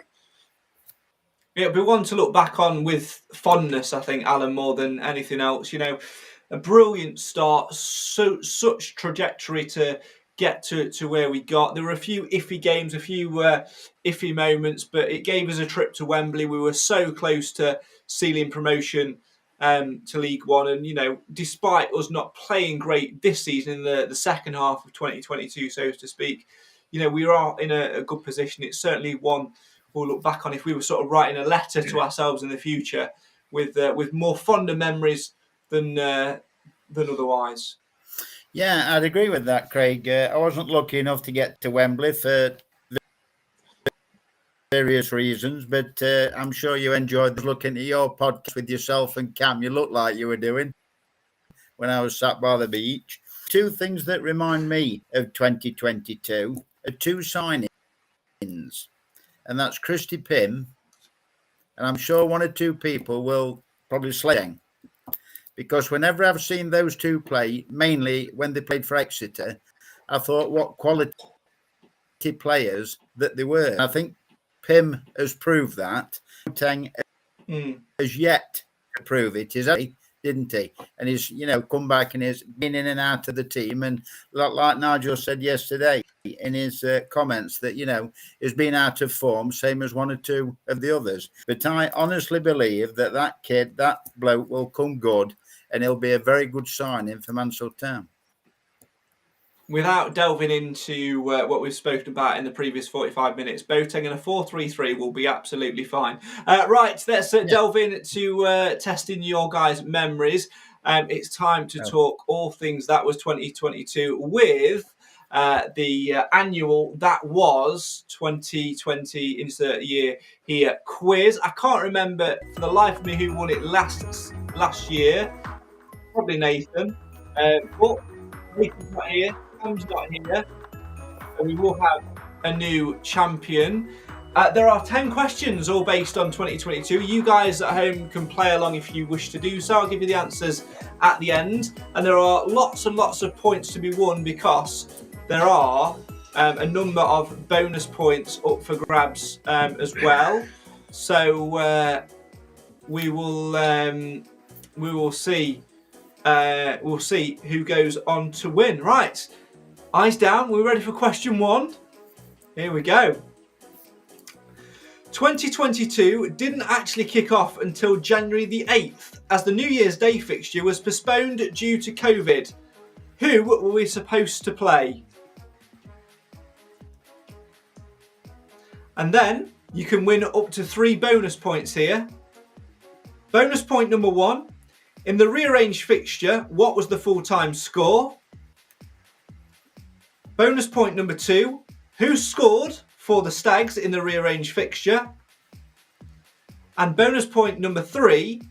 It'll be one to look back on with fondness, I think, Alan, more than anything else. A brilliant start, such trajectory to get to where we got. There were a few iffy games, a few iffy moments, but it gave us a trip to Wembley. We were so close to sealing promotion to League One. And, despite us not playing great this season in the second half of 2022, so to speak, we are in a good position. It's certainly one we'll look back on if we were sort of writing a letter to ourselves in the future with more fonder memories than otherwise. Yeah, I'd agree with that, Craig. I wasn't lucky enough to get to Wembley for various reasons, but I'm sure you enjoyed looking at your podcast with yourself and Cam. You looked like you were doing when I was sat by the beach. 2 things that remind me of 2022 are 2 signings, and that's Christy Pym, and I'm sure 1 or 2 people will probably slay, because whenever I've seen those 2 play, mainly when they played for Exeter, I thought what quality players that they were. I think Pym has proved that. Boateng has yet to prove it, didn't he? And he's, come back and he's been in and out of the team. And like Nigel said yesterday, in his comments that, he's been out of form, same as one or two of the others. But I honestly believe that kid, that bloke will come good, and he'll be a very good signing for Mansfield Town. Without delving into what we've spoken about in the previous 45 minutes, Boateng and a 4-3-3 will be absolutely fine. Right, let's delve into testing your guys' memories. It's time to talk all things that was 2022 with the annual that was 2020 insert year here quiz. I can't remember for the life of me who won it last year. Probably Nathan. But Nathan's not here. Tom's not here. So we will have a new champion. There are 10 questions all based on 2022. You guys at home can play along if you wish to do so. I'll give you the answers at the end. And there are lots and lots of points to be won because there are a number of bonus points up for grabs as well. So we will see. We'll see who goes on to win. Right, eyes down. We're ready for question 1. Here we go. 2022 didn't actually kick off until January the 8th, as the New Year's Day fixture was postponed due to COVID. Who were we supposed to play? And then you can win up to 3 bonus points here. Bonus point number 1. In the rearranged fixture, what was the full-time score? Bonus point number 2. Who scored for the Stags in the rearranged fixture? And bonus point number 3.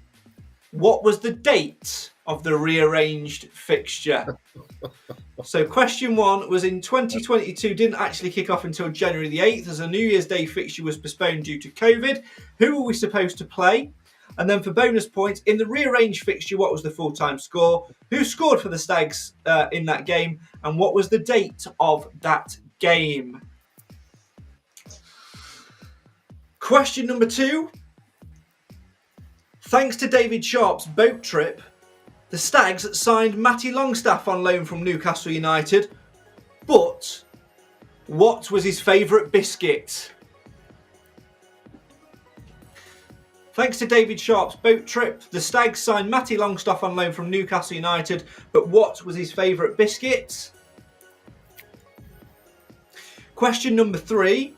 What was the date of the rearranged fixture? So question 1 was in 2022, didn't actually kick off until January the 8th as a New Year's Day fixture was postponed due to COVID. Who were we supposed to play? And then for bonus points, in the rearranged fixture, what was the full-time score? Who scored for the Stags in that game? And what was the date of that game? Question number 2. Thanks to David Sharp's boat trip, the Stags signed Matty Longstaff on loan from Newcastle United. But what was his favourite biscuit? Thanks to David Sharp's boat trip, the Stags signed Matty Longstaff on loan from Newcastle United. But what was his favourite biscuit? Question number 3.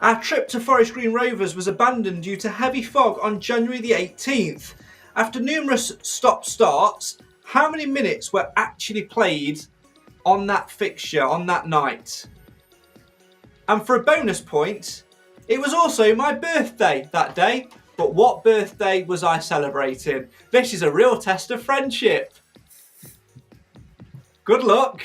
Our trip to Forest Green Rovers was abandoned due to heavy fog on January the 18th. After numerous stop-starts, how many minutes were actually played on that fixture, on that night? And for a bonus point, it was also my birthday that day. But what birthday was I celebrating? This is a real test of friendship. Good luck.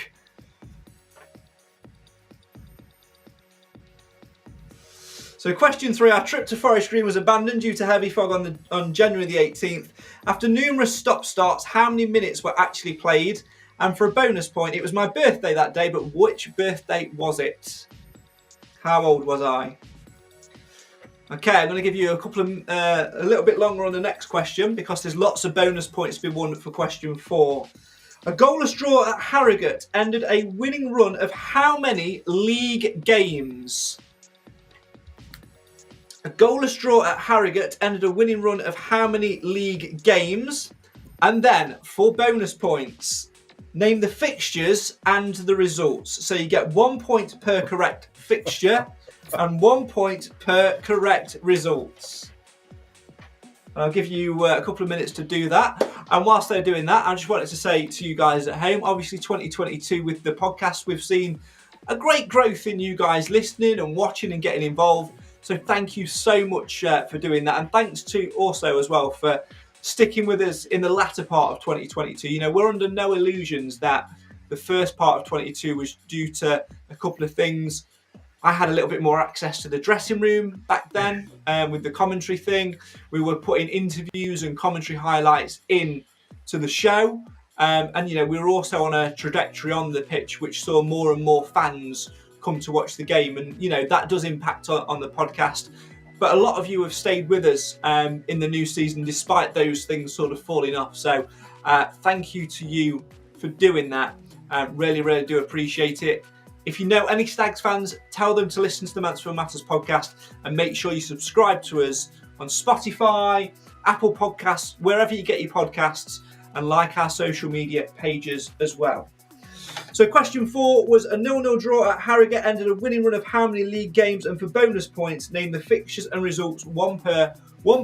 So question 3, our trip to Forest Green was abandoned due to heavy fog on January the 18th. After numerous stop-starts, how many minutes were actually played? And for a bonus point, it was my birthday that day, but which birthday was it? How old was I? Okay, I'm going to give you a little bit longer on the next question because there's lots of bonus points to be won for question 4. A goalless draw at Harrogate ended a winning run of how many league games? A goalless draw at Harrogate ended a winning run of how many league games? And then, for bonus points, name the fixtures and the results. So you get 1 point per correct fixture and 1 point per correct results. I'll give you a couple of minutes to do that. And whilst they're doing that, I just wanted to say to you guys at home, obviously 2022 with the podcast, we've seen a great growth in you guys listening and watching and getting involved. So thank you so much for doing that. And thanks to also as well for sticking with us in the latter part of 2022. You know, we're under no illusions that the first part of 22 was due to a couple of things. I had a little bit more access to the dressing room back then with the commentary thing. We were putting interviews and commentary highlights in to the show. And, you know, we were also on a trajectory on the pitch, which saw more and more fans come to watch the game. And, you know, that does impact on the podcast. But a lot of you have stayed with us in the new season, despite those things sort of falling off. So thank you to you for doing that. Really, really do appreciate it. If you know any Stags fans, tell them to listen to the Mansfield Matters podcast, and make sure you subscribe to us on Spotify, Apple Podcasts, wherever you get your podcasts, and like our social media pages as well. So question 4 was a 0-0 draw at Harrogate ended a winning run of how many league games, and for bonus points, name the fixtures and results, 1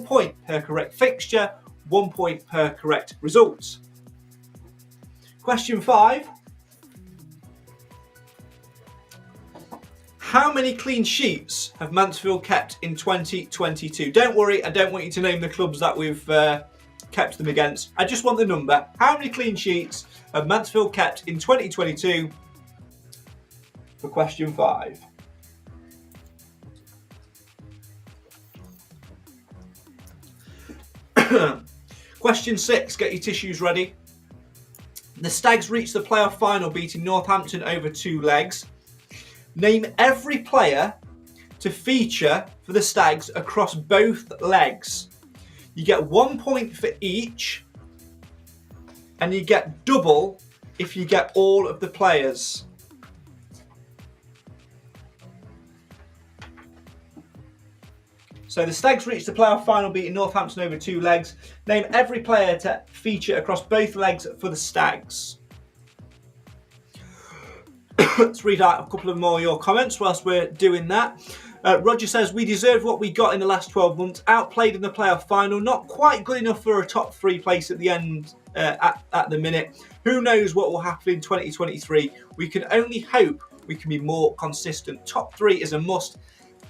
point per correct fixture, 1 point per correct results. Question 5. How many clean sheets have Mansfield kept in 2022? Don't worry, I don't want you to name the clubs that we've kept them against. I just want the number. How many clean sheets have Mansfield kept in 2022 for question 5? Question 6, get your tissues ready. The Stags reached the playoff final, beating Northampton over 2 legs. Name every player to feature for the Stags across both legs. You get 1 point for each, and you get double if you get all of the players. So the Stags reached the playoff final, beating Northampton over 2 legs. Name every player to feature across both legs for the Stags. Let's read out a couple of more of your comments whilst we're doing that. Roger says, we deserved what we got in the last 12 months. Outplayed in the playoff final. Not quite good enough for a top 3 place at the end at the minute. Who knows what will happen in 2023. We can only hope we can be more consistent. Top 3 is a must.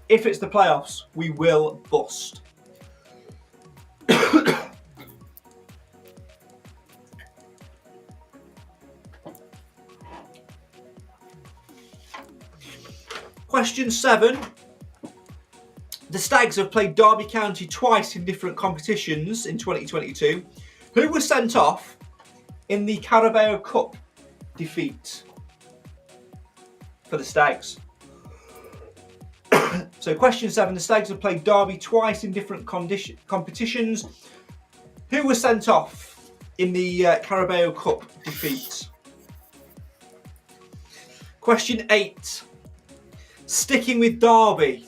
If it's the playoffs, we will bust. Question 7. The Stags have played Derby County twice in different competitions in 2022. Who was sent off in the Carabao Cup defeat for the Stags? So question 7, the Stags have played Derby twice in different competitions. Who was sent off in the Carabao Cup defeat? Question 8, sticking with Derby.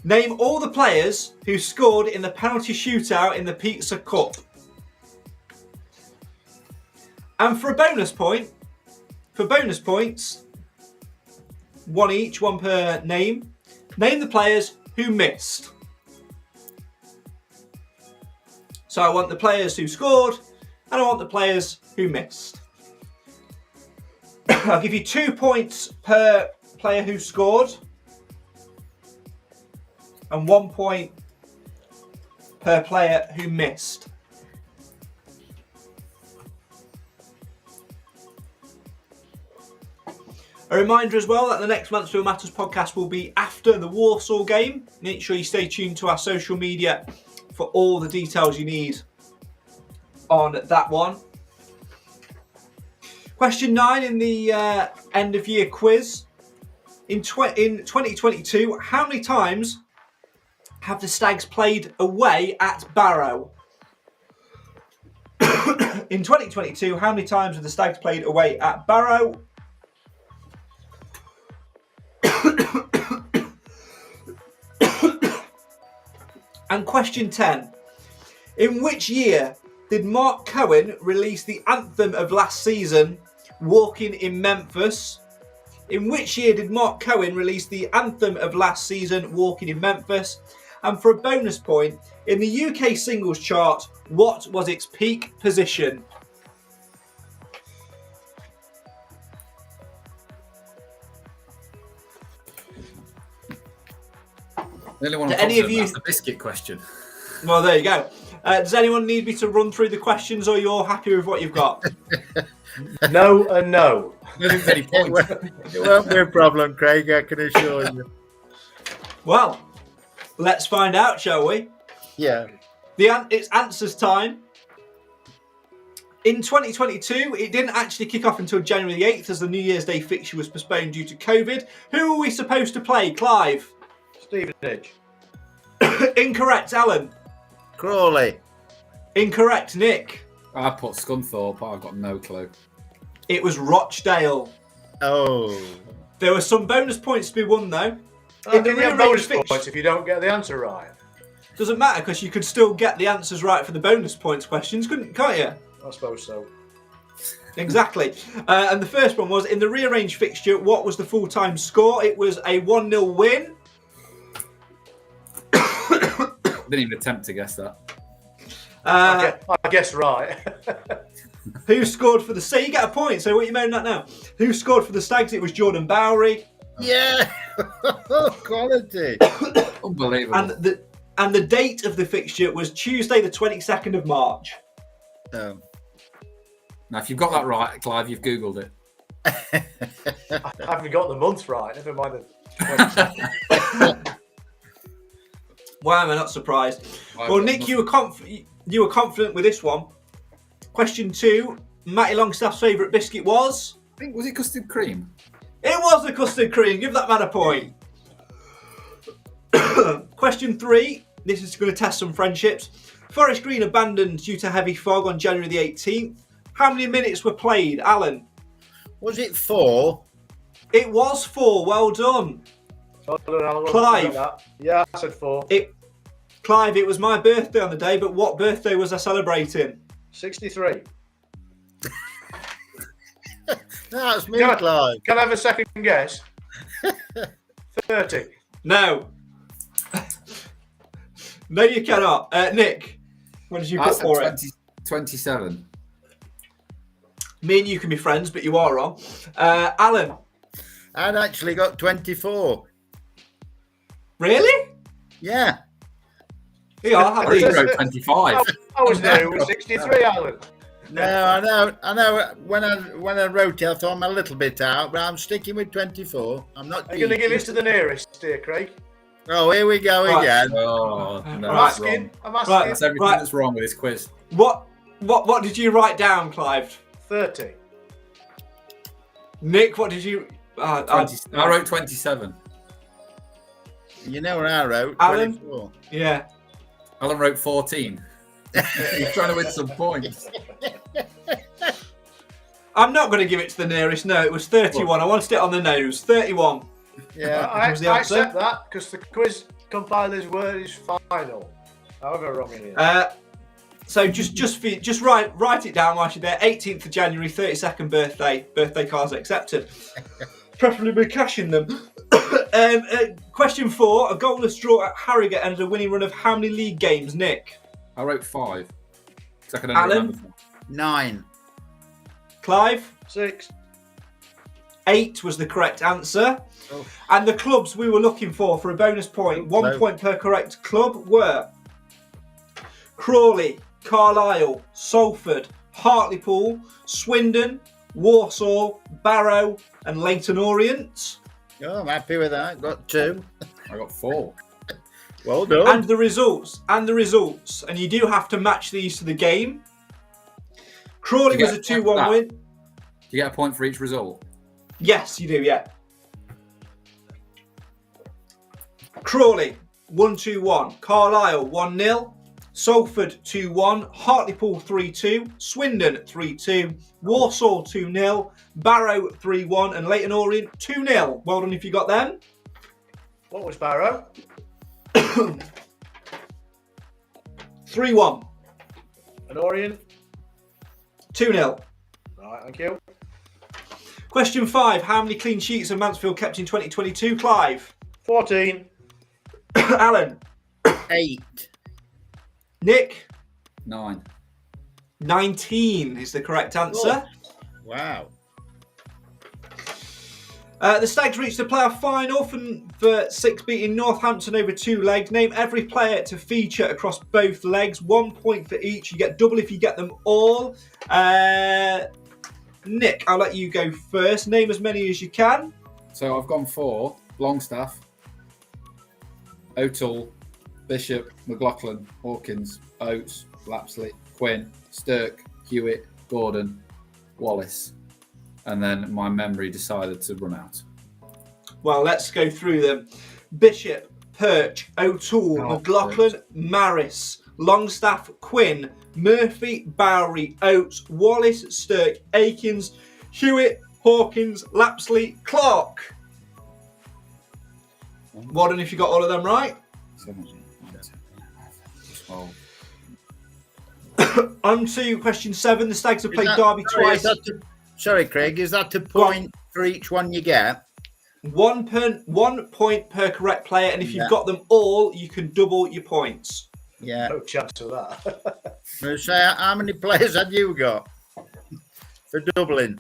Name all the players who scored in the penalty shootout in the Pizza Cup. And for a bonus point, for bonus points, 1 each, 1 per name. Name the players who missed. So I want the players who scored, and I want the players who missed. I'll give you 2 points per player who scored, and 1 point per player who missed. A reminder as well that the next Mansfield Matters podcast will be after the Warsaw game. Make sure you stay tuned to our social media for all the details you need on that one. Question 9 in the end of year quiz. In 2022, how many times have the Stags played away at Barrow? In 2022, how many times have the Stags played away at Barrow? And question 10. In which year did Mark Cohen release the anthem of last season, Walking in Memphis? In which year did Mark Cohen release the anthem of last season, Walking in Memphis? And for a bonus point, in the UK singles chart, what was its peak position? The only one Do any of you... That's the biscuit question. Well, there you go. Does anyone need me to run through the questions, or you're happy with what you've got? No and no. It won't be a problem, Craig, I can assure you. Well, let's find out, shall we? Yeah. It's answers time. In 2022, it didn't actually kick off until January the 8th, as the New Year's Day fixture was postponed due to COVID. Who are we supposed to play, Clive? Stevenage. Incorrect, Alan. Crawley. Incorrect, Nick. I put Scunthorpe, but I've got no clue. It was Rochdale. Oh. There were some bonus points to be won, though. Oh, In the can you have rearranged bonus points if you don't get the answer right? Doesn't matter, because you could still get the answers right for the bonus points questions, can't you? I suppose so. Exactly. And the first one was, in the rearranged fixture, what was the full-time score? It was a 1-0 win. Didn't even attempt to guess that. I guess right. Who scored for the... So you get a point, so what are you moaning at now? Who scored for the Stags? It was Jordan Bowery. Yeah. Quality. Unbelievable. And the date of the fixture was Tuesday, the 22nd of March. Oh. Now, if you've got that right, Clive, you've Googled it. I haven't got the month right. Never mind the. Why am I not surprised? I've Well, got Nick, nothing. you were confident with this one. Question 2. Matty Longstaff's favourite biscuit was? I think, was it custard cream? It was the custard cream. Give that man a point. Question 3. This is going to test some friendships. Forest Green abandoned due to heavy fog on January the 18th. How many minutes were played, Alan? Was it 4? It was 4. Well done. Clive. Yeah, I said 4. Clive, it was my birthday on the day, but what birthday was I celebrating? 63. That's me, Can I- Clive. Can I have a second guess? 30. No. No, you cannot. Nick, what did you I put said for it? 27. Me and you can be friends, but you are wrong. Alan, I'd actually got 24. really? Yeah. Yeah, I'll I have think you these. wrote 25. I was there. It was 63, Alan. No, I know. When I wrote it, I thought I'm a little bit out, but I'm sticking with 24. I'm not. Are you going to give geeky. it to the nearest, dear Craig? Oh, here we go Right. again. Oh, no, I'm Right. that's wrong. asking. I'm asking. Right. That's everything Right. that's wrong with this quiz. What did you write down, Clive? 30. Nick, what did you? I wrote 27. You know what I wrote? Alan? 24. Yeah. Alan wrote 14. He's trying to win some points. I'm not going to give it to the nearest. No, it was 31. I wanted it on the nose. 31. Yeah. I was the answer. accept that because the quiz compiler's word is final. However wrong it is. So just write it down while you're there. 18th of January, 32nd birthday. Birthday cards accepted. Preferably be cashing them. Question 4. A goalless draw at Harrogate ended a winning run of how many league games, Nick? I wrote 5. 'Cause I can only Alan? remember 9. Clive? 6. 8 was the correct answer. Oh. And the clubs we were looking for a bonus point, 1 No. point per correct club, were Crawley, Carlisle, Salford, Hartlepool, Swindon, Walsall, Barrow and Leyton Orient. Oh, I'm happy with that. Got 2. I got 4. Well done. And the results, and you do have to match these to the game. Crawley You was a get 2-1 that. win. Do you get a point for each result? Yes, you do, yeah. Crawley, 1-2-1. Carlisle, 1-0. Salford, 2-1. Hartlepool, 3-2. Swindon, 3-2. Walsall, 2-0. Barrow, 3-1. And Leyton Orient, 2-0. Well done if you got them. What was Barrow? 3-1. And Orient? 2-0. Right, thank you. Question 5. How many clean sheets have Mansfield kept in 2022? Clive. 14. Alan. 8. Nick. 9. 19 is the correct answer. Wow. The Stags reached the playoff final for 6 beating Northampton over 2 legs. Name every player to feature across both legs. 1 point for each. You get double if you get them all. Nick, I'll let you go first. Name as many as you can. So I've gone 4. Longstaff, O'Toole, Bishop, McLaughlin, Hawkins, Oates, Lapsley, Quinn, Stirk, Hewitt, Gordon, Wallace. And then my memory decided to run out. Well, let's go through them. Bishop, Perch, O'Toole, Oh, McLaughlin, Maris, Longstaff, Quinn, Murphy, Bowery, Oates, Wallace, Stirk, Akins, Hewitt, Hawkins, Lapsley, Clark. Warden, if you got all of them right. 12. On to question 7. The Stags have played Is that- Derby sorry, twice. is that to- sorry, Craig, is that a point for each one you get? 1 point per correct player, and if you've Yeah. got them all, you can double your points. Yeah. No chance of that. So say, how many players have you got for doubling?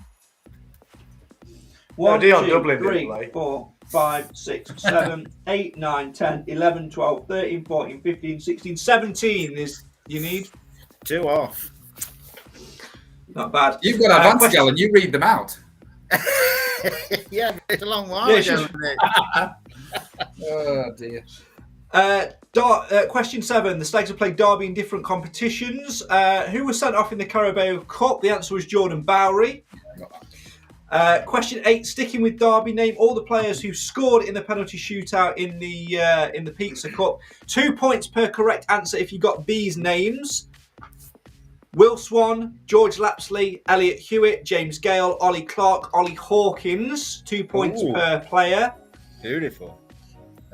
1, Dion 2, Dublin didn't 3, play. 4, 5, 6, 7, 8, 9, 10, 11, 12, 13, 14, 15, 16, 17 is you need. 2 off. Not bad. You've got advantage, question- Alan. You read them out. Yeah, but it's a long while Yeah, ago. she's- Isn't it? Oh dear. Question 7. The Stags have played Derby in different competitions. Who was sent off in the Carabao Cup? The answer was Jordan Bowery. Question 8. Sticking with Derby, name all the players who scored in the penalty shootout in the Pizza Cup. 2 points per correct answer if you got these names. Will Swan, George Lapsley, Elliot Hewitt, James Gale, Ollie Clark, Ollie Hawkins. 2 points Ooh. per player. Beautiful.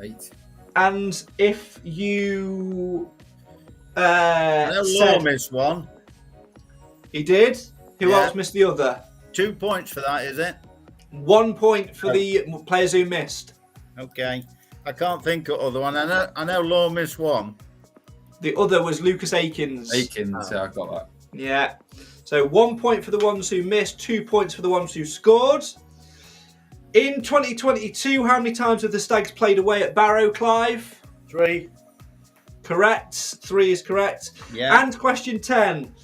8. And if you I know Law said missed one. he did, who Yeah. else missed the other? 2 points for that, is it? 1 point for the players who missed. Okay. I can't think of other one. I know Law missed one. The other was Lucas Akins. Akins, yeah, I got that. Yeah. So 1 point for the ones who missed, 2 points for the ones who scored. In 2022, how many times have the Stags played away at Barrow, Clive? 3. Correct. 3 is correct. Yeah. And question 10.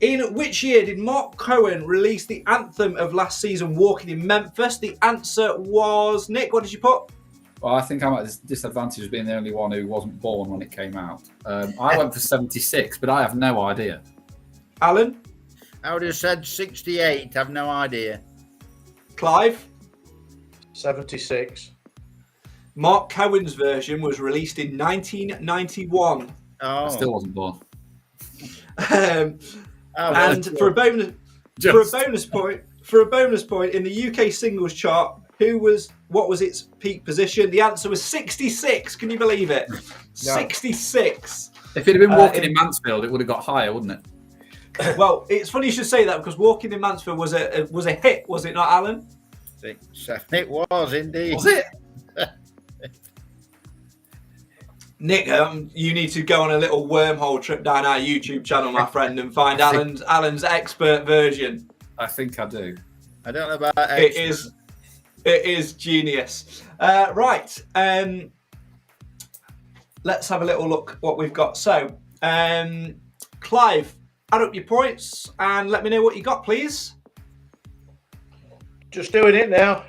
In which year did Mark Cohen release the anthem of last season, Walking in Memphis? The answer was, Nick, what did you put? Well, I think I'm at this disadvantage of being the only one who wasn't born when it came out. I went for 76, but I have no idea. Alan? I would have said 68. I've no idea. Clive? 76. Mark Cohen's version was released in 1991. Oh. I still wasn't born. Um, Oh, and well, for a bonus point in the UK singles chart, what was its peak position? The answer was 66. Can you believe it? 66. If it had been walking in Mansfield, it would have got higher, wouldn't it? Well, it's funny you should say that because Walking in Mansfield was a hit, was it not, Alan? it was indeed. Was it? Nick, you need to go on a little wormhole trip down our YouTube channel, my friend, and find Alan's expert version. I think I do. I don't know about It is genius. Right. Let's have a little look what we've got. So, Clive, add up your points and let me know what you got, please. Just doing it now.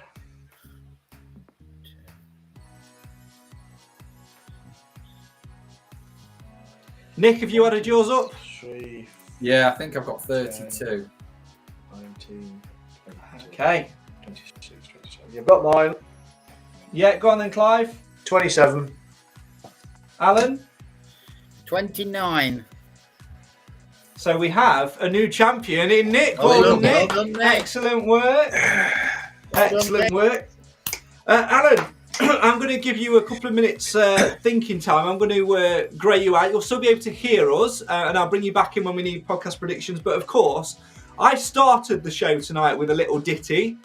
Nick, have you added yours up? 3, Yeah, I think I've got 32. 19, 22, Okay. 26, 27. You've got mine. Yeah, go on then, Clive. 27. Alan? 29. So we have a new champion in Nick. Well Well done, done, Nick. well done, Nick. Excellent work. Excellent work. Alan, I'm going to give you a couple of minutes thinking time. I'm going to grey you out. You'll still be able to hear us, and I'll bring you back in when we need podcast predictions. But of course, I started the show tonight with a little ditty.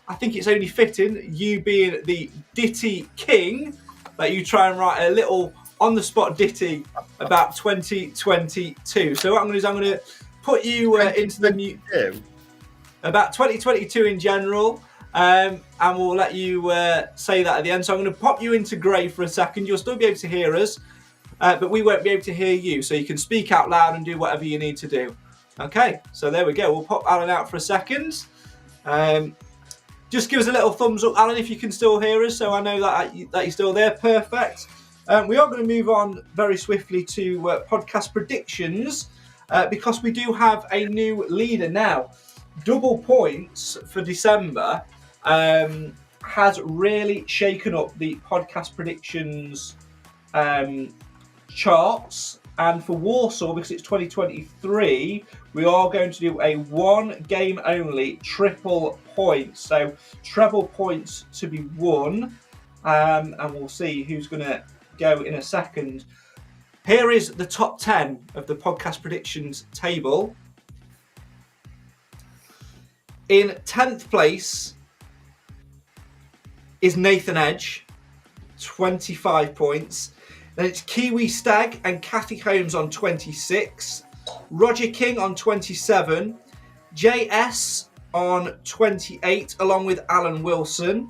I think it's only fitting, you being the ditty king, that you try and write a little on-the-spot ditty about 2022. So what I'm going to do is I'm going to put you into the new... About 2022 in general, and we'll let you say that at the end. So I'm going to pop you into grey for a second. You'll still be able to hear us, but we won't be able to hear you. So you can speak out loud and do whatever you need to do. Okay, so there we go. We'll pop Alan out for a second. Just give us a little thumbs up, Alan, if you can still hear us, so I know that you're still there. Perfect. We are going to move on very swiftly to podcast predictions because we do have a new leader now. Double points for December has really shaken up the podcast predictions charts. And for Warsaw, because it's 2023, we are going to do a 1 game only triple points. So treble points to be won. And we'll see who's going to go in a second. Here is the top 10 of the podcast predictions table. In 10th place is Nathan Edge, 25 points. Then it's Kiwi Stag and Kathy Holmes on 26. Roger King on 27. JS on 28, along with Alan Wilson.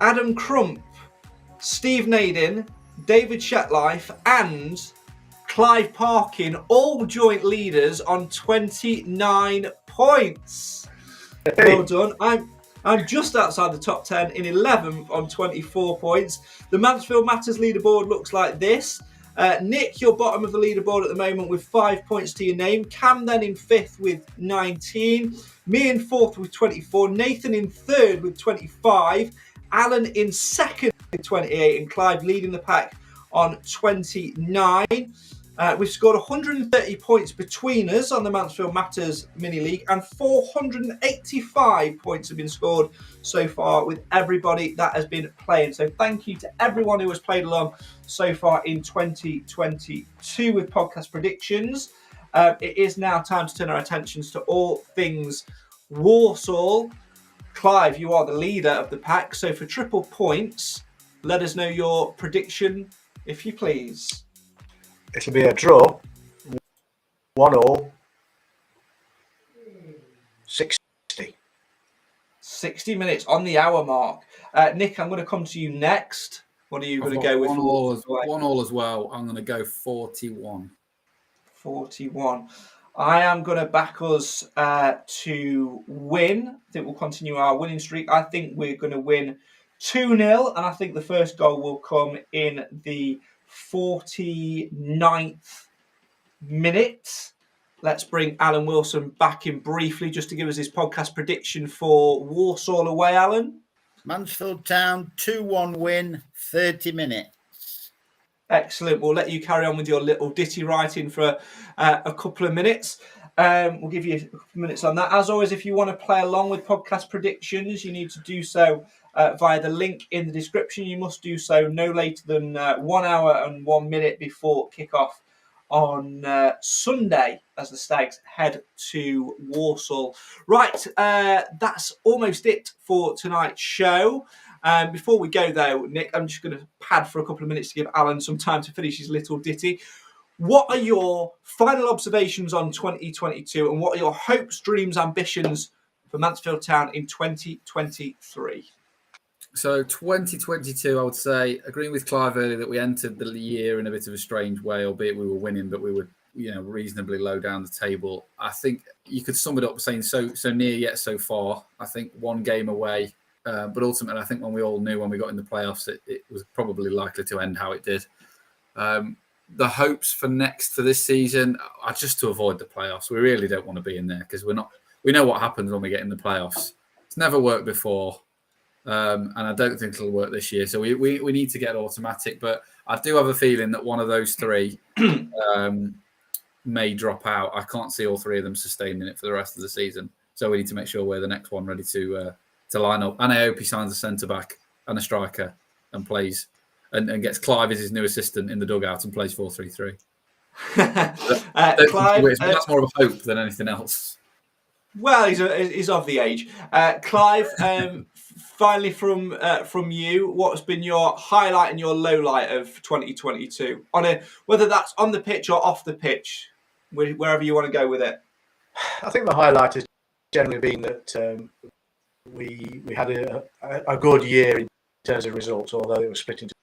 Adam Crump, Steve Nadin, David Shetlife and Clive Parkin, all joint leaders on 29 points. Well done. I'm just outside the top 10 in 11th on 24 points. The Mansfield Matters leaderboard looks like this. Nick, you're bottom of the leaderboard at the moment with 5 points to your name. Cam then in 5th with 19. Me in 4th with 24. Nathan in 3rd with 25. Alan in 2nd with 28. And Clive leading the pack on 29. We've scored 130 points between us on the Mansfield Matters Mini League, and 485 points have been scored so far with everybody that has been playing. So thank you to everyone who has played along so far in 2022 with podcast predictions. It is now time to turn our attentions to all things Warsaw. Clive, you are the leader of the pack, so for triple points, let us know your prediction, if you please. It'll be a draw, 1-1, 60. 60 minutes on the hour mark. Nick, I'm going to come to you next. What are you going to go with? 1-1 as well. I'm going to go 41. 41. I am going to back us to win. I think we'll continue our winning streak. I think we're going to win 2-0, and I think the first goal will come in the 49th minute. Let's bring Alan Wilson back in briefly just to give us his podcast prediction for Warsaw away, Alan. Mansfield Town 2-1 win, 30 minutes. Excellent. We'll let you carry on with your little ditty writing for a couple of minutes. We'll give you a couple of minutes on that. As always, if you want to play along with podcast predictions, you need to do so via the link in the description. You must do so no later than 1 hour and 1 minute before kickoff on Sunday as the Stags head to Walsall. Right, that's almost it for tonight's show. Before we go, though, Nick, I'm just going to pad for a couple of minutes to give Alan some time to finish his little ditty. What are your final observations on 2022 and what are your hopes, dreams, ambitions for Mansfield Town in 2023? So 2022, I would say, agreeing with Clive earlier that we entered the year in a bit of a strange way, albeit we were winning, but we were, reasonably low down the table. I think you could sum it up saying so near yet so far. I think one game away, but ultimately, I think when we all knew when we got in the playoffs, it was probably likely to end how it did. The hopes for this season are just to avoid the playoffs. We really don't want to be in there because we know what happens when we get in the playoffs. It's never worked before. And I don't think it'll work this year. So we need to get automatic. But I do have a feeling that one of those three may drop out. I can't see all three of them sustaining it for the rest of the season. So we need to make sure we're the next one ready to line up. And I hope he signs a centre-back and a striker and plays and gets Clive as his new assistant in the dugout and plays 4-3-3. Clive, that's more of a hope than anything else. Well, he's of the age. Clive, finally from you, what's been your highlight and your low light of 2022? Whether that's on the pitch or off the pitch, wherever you want to go with it. I think the highlight has generally been that we had a good year in terms of results, although it was split into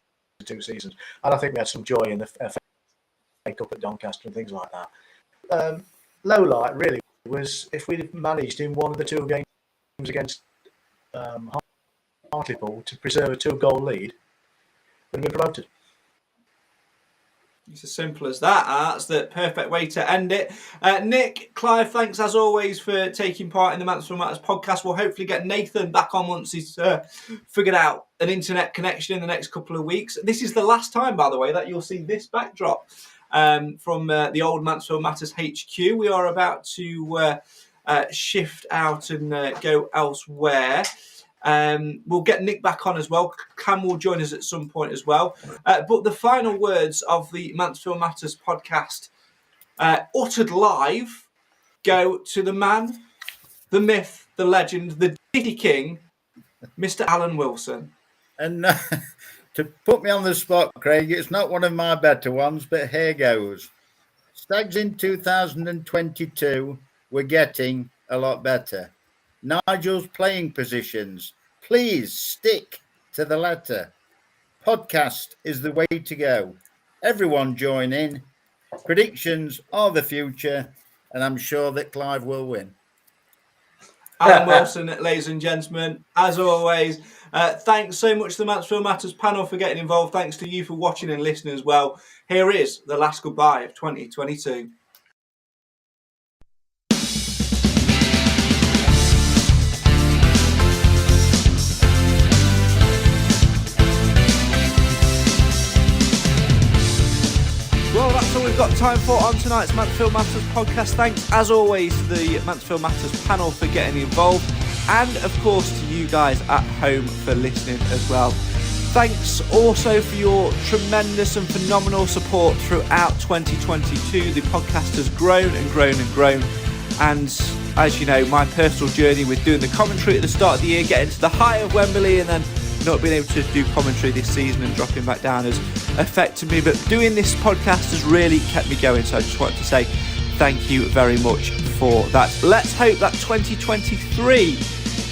2 seasons. And I think we had some joy in the FA Cup at Doncaster and things like that. Low light, really, was if we'd managed in one of the 2 games against Hartlepool to preserve a 2-goal lead, we'd have been promoted. It's as simple as that. That's the perfect way to end it. Nick, Clive, thanks as always for taking part in the Mansfield Matters podcast. We'll hopefully get Nathan back on once he's figured out an internet connection in the next couple of weeks. This is the last time, by the way, that you'll see this backdrop. from the old Mansfield Matters HQ. We are about to shift out and go elsewhere. We'll get Nick back on as well. Cam will join us at some point as well. But the final words of the Mansfield Matters podcast, uttered live, go to the man, the myth, the legend, the Ditty King, Mr. Alan Wilson. And to put me on the spot, Craig, it's not one of my better ones, but here goes. Stags in 2022 were getting a lot better. Nigel's playing positions, please stick to the letter. Podcast is the way to go. Everyone join in. Predictions are the future, and I'm sure that Clive will win. Alan Wilson, ladies and gentlemen, as always, thanks so much to the Mansfield Matters panel for getting involved. Thanks to you for watching and listening as well. Here is the last goodbye of 2022. Well, that's all we've got time for on tonight's Mansfield Matters podcast. Thanks, as always, to the Mansfield Matters panel for getting involved, and, of course, to you guys at home for listening as well. Thanks also for your tremendous and phenomenal support throughout 2022. The podcast has grown and grown and grown, and as you know, my personal journey with doing the commentary at the start of the year, getting to the high of Wembley and then not being able to do commentary this season and dropping back down has affected me, but doing this podcast has really kept me going, so I just wanted to say thank you very much for that. Let's hope that 2023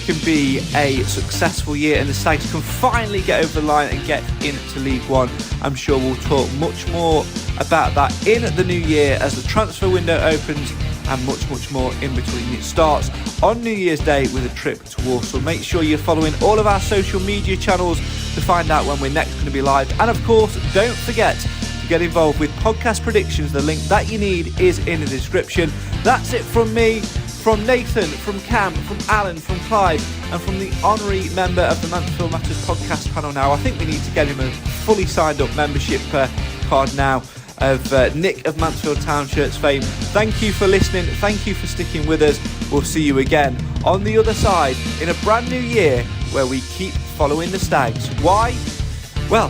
can be a successful year and the Stags can finally get over the line and get into League One. I'm sure we'll talk much more about that in the new year as the transfer window opens, and much more in between. It starts on New Year's Day with a trip to Warsaw. Make sure you're following all of our social media channels to find out when we're next going to be live. And of course, don't forget to get involved with podcast predictions. The link that you need is in the description. That's it from me, from Nathan, from Cam, from Alan, from Clive, and from the honorary member of the Mansfield Matters podcast panel now. I think we need to get him a fully signed up membership card now, of Nick of Mansfield Town Shirts fame. Thank you for listening. Thank you for sticking with us. We'll see you again on the other side in a brand new year where we keep following the Stags. Why? Well,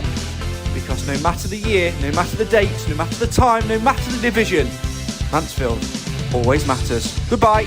because no matter the year, no matter the date, no matter the time, no matter the division, Mansfield always matters. Goodbye.